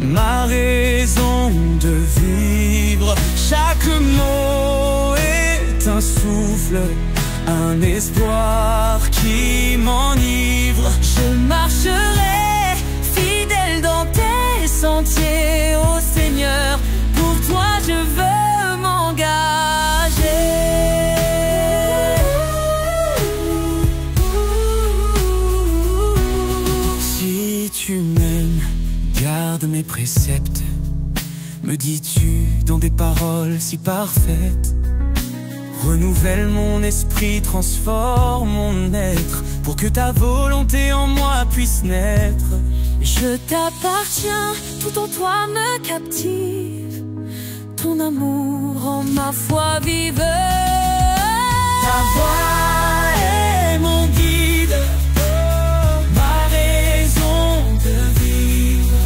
S1: ma raison de vivre. Chaque mot est un souffle, un espoir qui m'enivre.
S3: Je marcherai fidèle dans tes sentiers, ô Seigneur. Pour toi je veux m'engager.
S1: Si tu m'aimes, garde mes préceptes, me dis-tu dans des paroles si parfaites. Renouvelle mon esprit, transforme mon être, pour que ta volonté en moi puisse naître.
S3: Je t'appartiens, tout en toi me captive. Ton amour rend ma foi vive.
S1: Ta voix est mon guide, ma raison de vivre.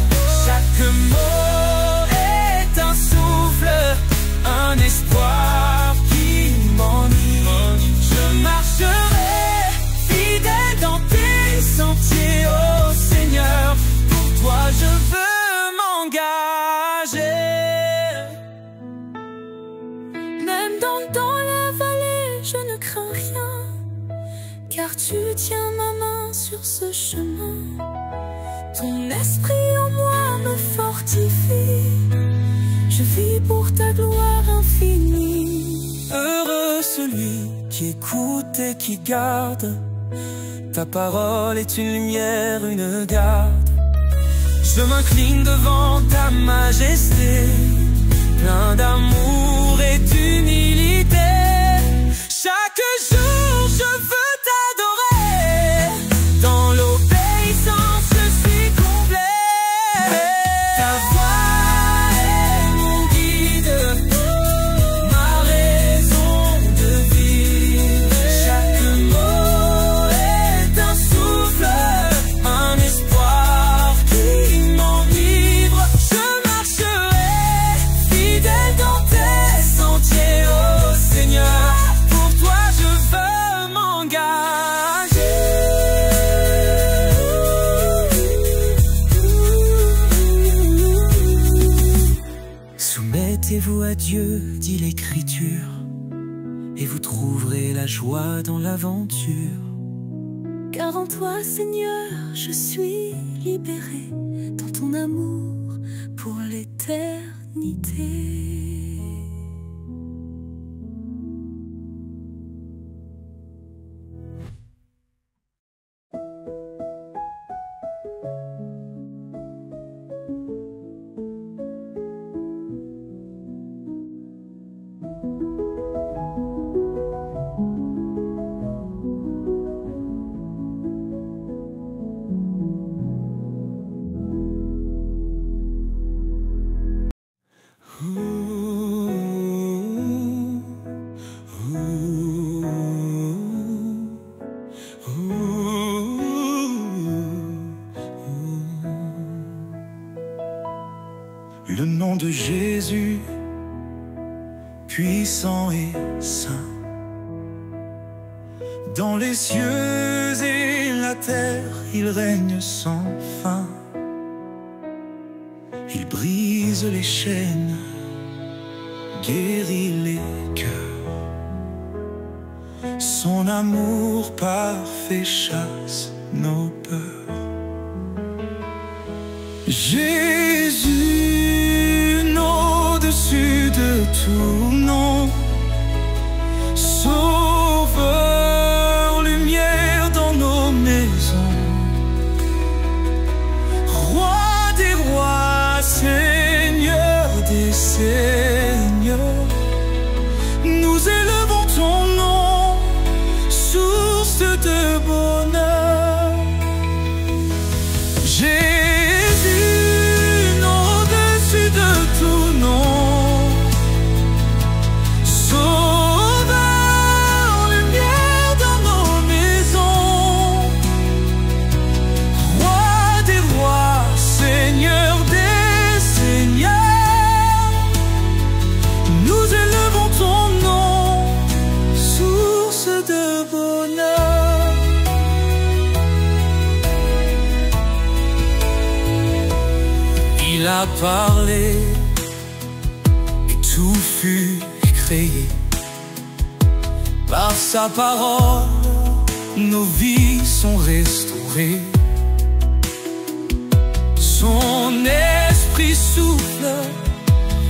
S1: Chaque mot est un souffle, un espoir qui m'enivre. Je marcherai fidèle dans tes sentiers, ô Seigneur. Pour toi je veux m'engager.
S3: Même dans la vallée, je ne crains rien, car tu tiens ma main sur ce chemin. Ton esprit en moi me fortifie. Je vis pour ta gloire infinie.
S1: Heureux celui qui écoute et qui garde. Ta parole est une lumière, une garde. Je m'incline devant ta majesté, plein d'amour et d'humilité. Chaque jour je veux t'adorer, dans l'obéissance je suis comblé. Ta voix est mon guide, ma raison de vivre. Chaque mot est un souffle, un espoir qui m'enivre. Je marcherai fidèle dans tes sentiers, ô Seigneur. Pour toi je veux m'engager. Soumettez-vous à Dieu, dit l'Écriture, et vous trouverez la joie dans l'aventure.
S3: Car en toi, Seigneur, je suis libéré, dans ton amour pour l'éternité.
S4: Le nom de Jésus, puissant et saint, dans les cieux et la terre, il règne sans fin. Il brise les chaînes, guérit les cœurs. Son amour parfait chasse nos peurs. Jésus, au-dessus de tout nom, Sauveur, lumière dans nos maisons, Roi des rois, Seigneur des seigneurs, nous élevons ton nom, source de bonheur. Jésus, au-dessus de tout nom, il a parlé et tout fut créé. Par sa parole, nos vies sont restaurées. Son esprit souffle,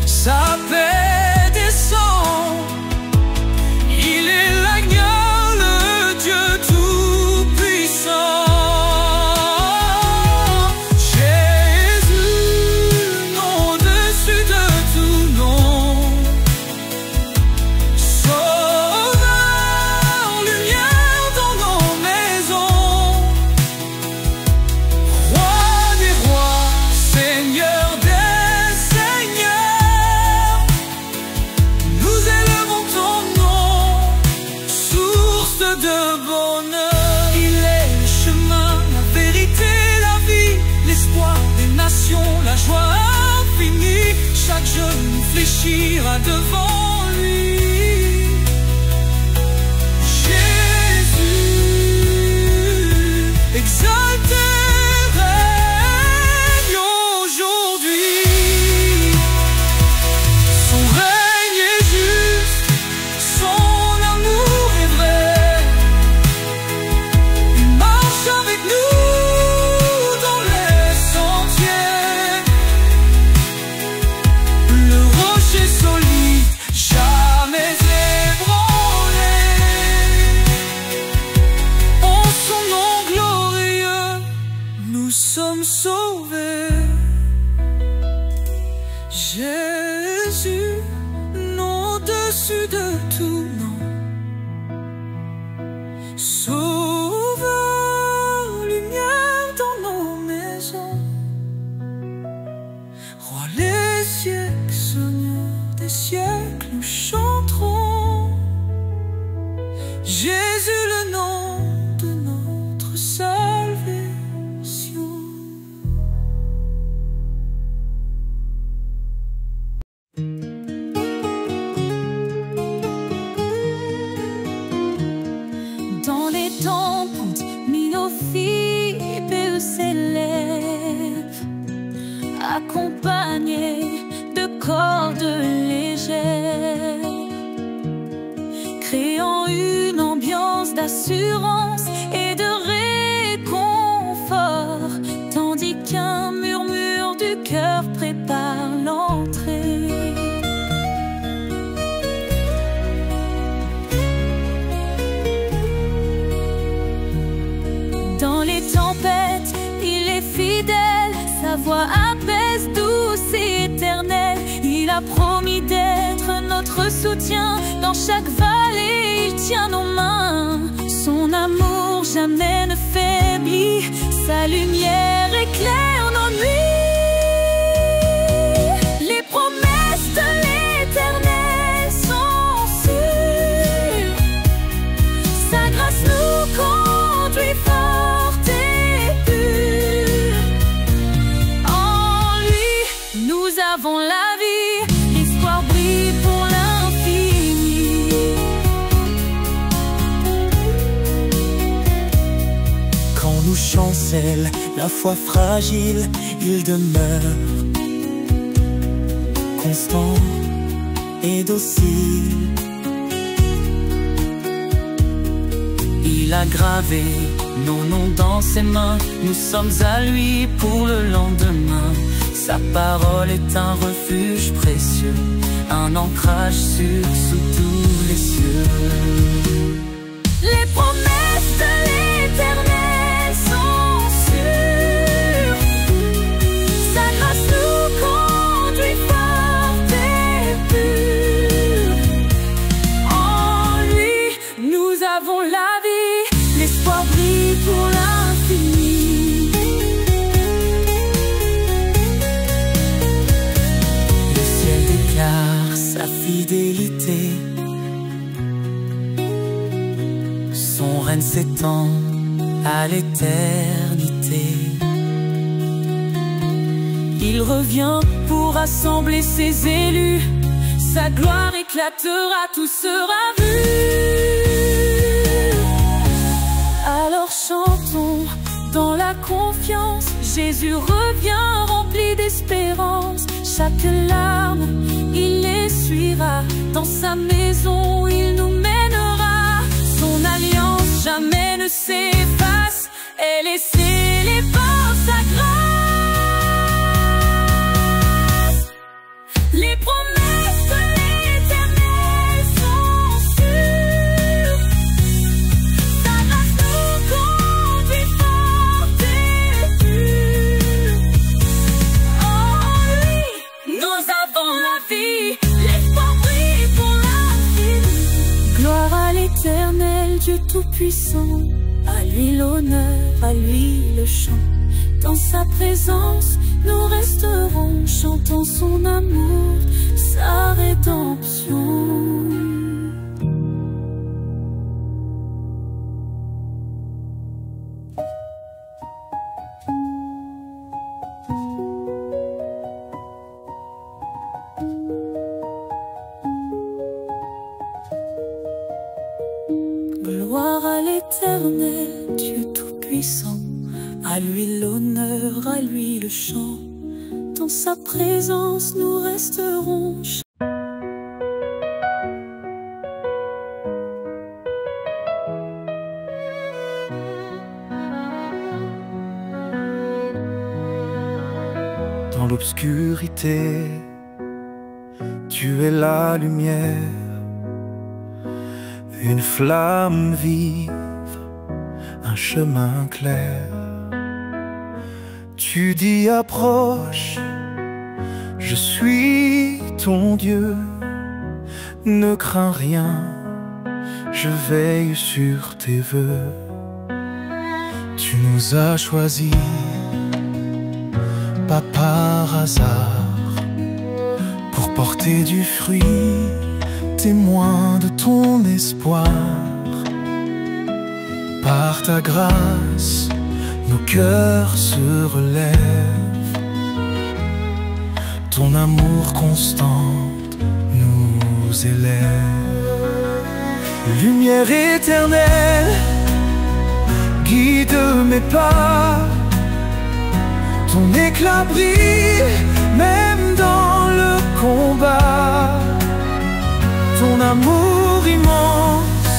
S4: sa paix descend. Il est l'agneau, le Dieu tout-puissant. La joie infinie, chaque genou fléchira devant lui. Jésus, exalté, règne aujourd'hui. Son règne est juste, son amour est vrai. Il marche avec nous.
S3: accompagné de cordes légères, créant une ambiance d'assurance et de réconfort, tandis qu'un murmure du cœur prépare l'entrée. Dans les tempêtes, il est fidèle, sa voix apaise, douce et éternelle. Il a promis d'être notre soutien dans chaque vallée, il tient nos mains. Son amour jamais ne faiblit, sa lumière éclaire nos nuits. Les promesses de l'Éternel sont sûres, sa grâce nous conduit forte et pure. En lui, nous avons la vie, l'espoir brille pour l'infini.
S1: Quand nous chancelle la foi fragile, il demeure constant et docile. Il a gravé nos noms dans ses mains, nous sommes à lui pour le lendemain. Sa parole est un refuge précieux, un ancrage sûr sous tous les cieux.
S3: Les promesses de l'Éternel sont sûres, sa grâce nous conduit forte et pure. En lui, nous avons la vie, l'espoir brille pour l'infini.
S1: Le ciel déclare sa fidélité, son règne s'étend à l'éternité.
S3: Il revient pour rassembler ses élus, sa gloire éclatera, tout sera vu. Alors chantons dans la confiance, Jésus revient rempli d'espérance. Chaque larme, il l'essuiera, dans sa maison il nous mènera. Son alliance jamais ne s'efface, elle est scellée par sa grâce. Les promesses de l'Éternel sont sûres, sa grâce nous conduit forte et pure. En lui, nous avons la vie, l'espoir brille pour l'infini. Gloire à l'Éternel, Dieu Tout-Puissant, à lui l'honneur, à lui le chant. Dans sa présence, nous resterons, chantant son amour, sa rédemption. Gloire à l'Éternel, Dieu Tout-Puissant, à lui l'honneur, à lui le chant. Dans sa présence, nous resterons.
S6: Dans l'obscurité, tu es la lumière, une flamme vive, un chemin clair. Tu dis approche, je suis ton Dieu, ne crains rien, je veille sur tes vœux. Tu nous as choisis, pas par hasard, pour porter du fruit, témoin de ton espoir. Par ta grâce, nos cœurs se relèvent, ton amour constant nous élève. Lumière éternelle, guide mes pas, ton éclat brille
S2: même dans le combat. Ton amour immense,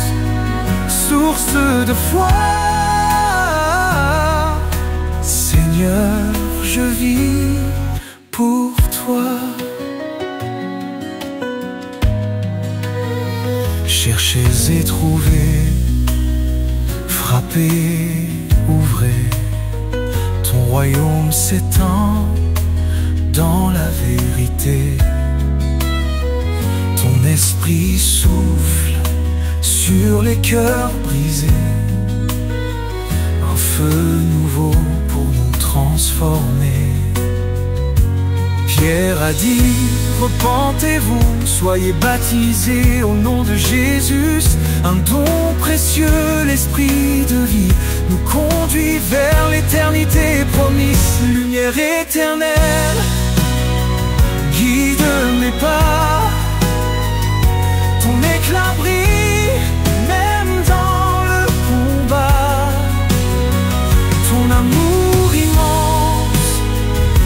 S2: source de foi. Seigneur, je vis pour toi. Cherchez et trouvez, frappez, ouvrez. Ton royaume s'étend dans la vérité. Ton esprit souffle sur les cœurs brisés. Un feu nouveau pour nous transformer. Pierre a dit, repentez-vous, soyez baptisés au nom de Jésus. Un don précieux, l'esprit de vie, nous conduit vers l'éternité promise. Lumière éternelle, guide mes pas. Ton éclat brille, même dans le combat. Ton amour immense,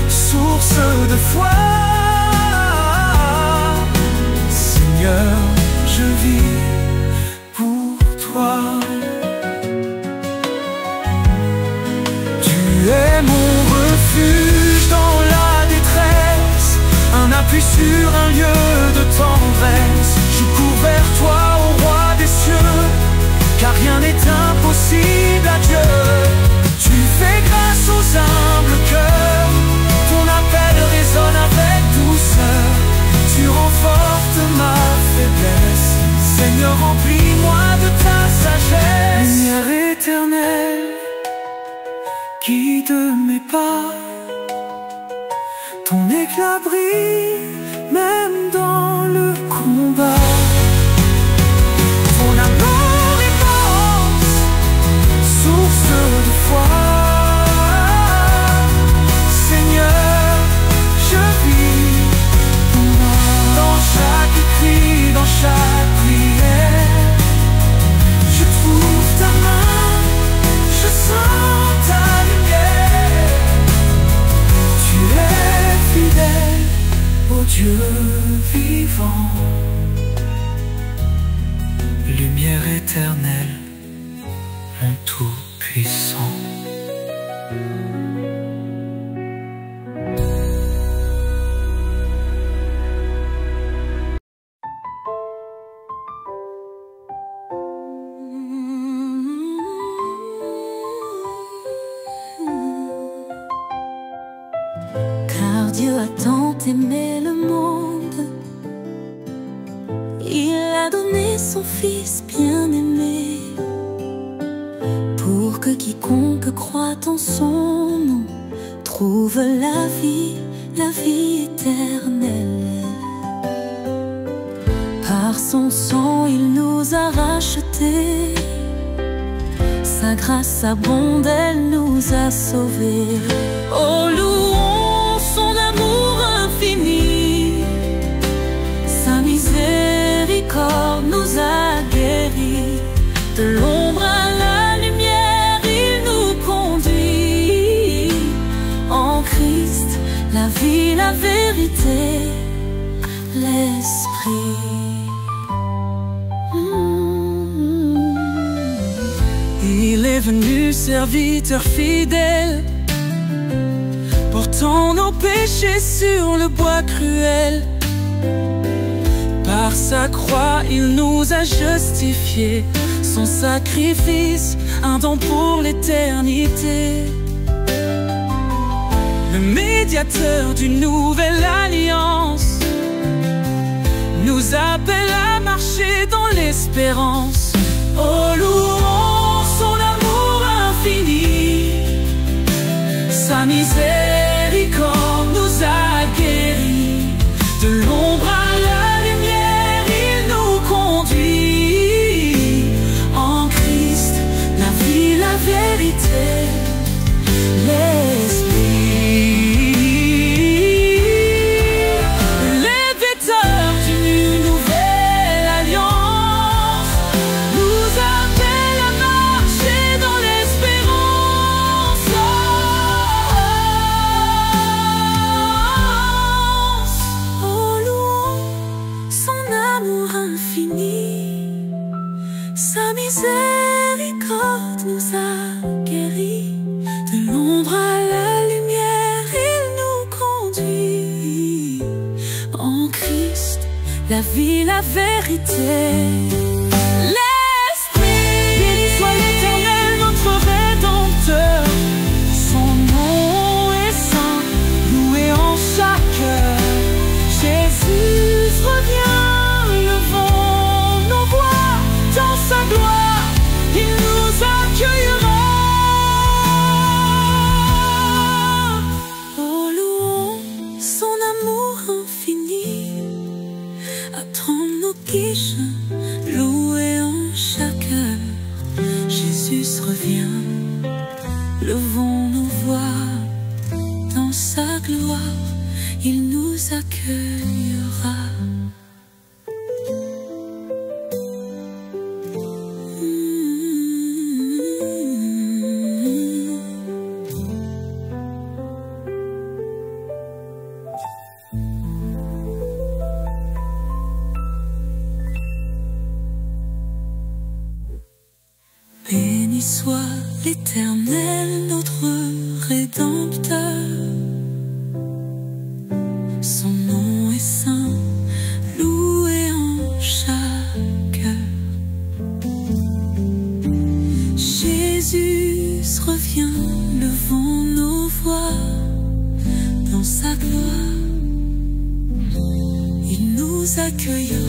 S2: source de foi. Seigneur, je vis pour toi. Tu es mon refuge dans la détresse, un appui sur un lieu de tendresse. Je cours vers toi, ô roi des cieux, car rien n'est impossible à Dieu. Tu fais grâce aux humbles cœurs, ton appel résonne avec douceur. Tu renforces ma faiblesse, Seigneur, remplis-moi de ta sagesse. Lumière éternelle, guide mes pas. Ton éclat brille, même dans le combat. Ton amour immense, source de foi. Seigneur, je vis pour moi. Dans chaque cri, dans chaque prière, je trouve ta main, je sens ta lumière. Tu es fidèle, ô Dieu vivant. Lumière éternelle, mon tout-puissant.
S3: Car Dieu a tant aimé le monde, il a donné son Fils bien-aimé, pour que quiconque croit en son nom trouve la vie éternelle. Par son sang il nous a rachetés, sa grâce abonde, elle nous a sauvés. Oh, louons son amour infini, sa miséricorde nous a guéris. De l'ombre à la lumière, il nous conduit. En Christ, la vie, la vérité, l'esprit.
S2: Il est venu serviteur fidèle, portant nos péchés sur le bois cruel. Par sa croix, il nous a justifiés, son sacrifice, un don pour l'éternité. Le médiateur d'une nouvelle alliance nous appelle à marcher dans l'espérance. Oh, louons son amour infini, sa miséricorde nous a guéris. De l'ombre à la lumière, il nous conduit. En Christ, la vie, la vérité, l'esprit. Les vecteurs d'une nouvelle alliance nous appellent à marcher dans l'espérance.
S3: la vie, la vérité. L'Esprit, béni soit l'Éternel, notre Rédempteur. Son nom est saint, loué en chaque heure. Jésus revient, levons nos voix dans sa gloire, il nous accueillera. Oh, louons son amour infini, attends nos guiches, loué en chaque heure. Jésus revient, levons nos voix dans sa gloire, il nous accueillera. Béni soit l'Éternel, notre Rédempteur. Son nom est saint, loué en chaque heure. Jésus revient, levons nos voix dans sa gloire, il nous accueillera.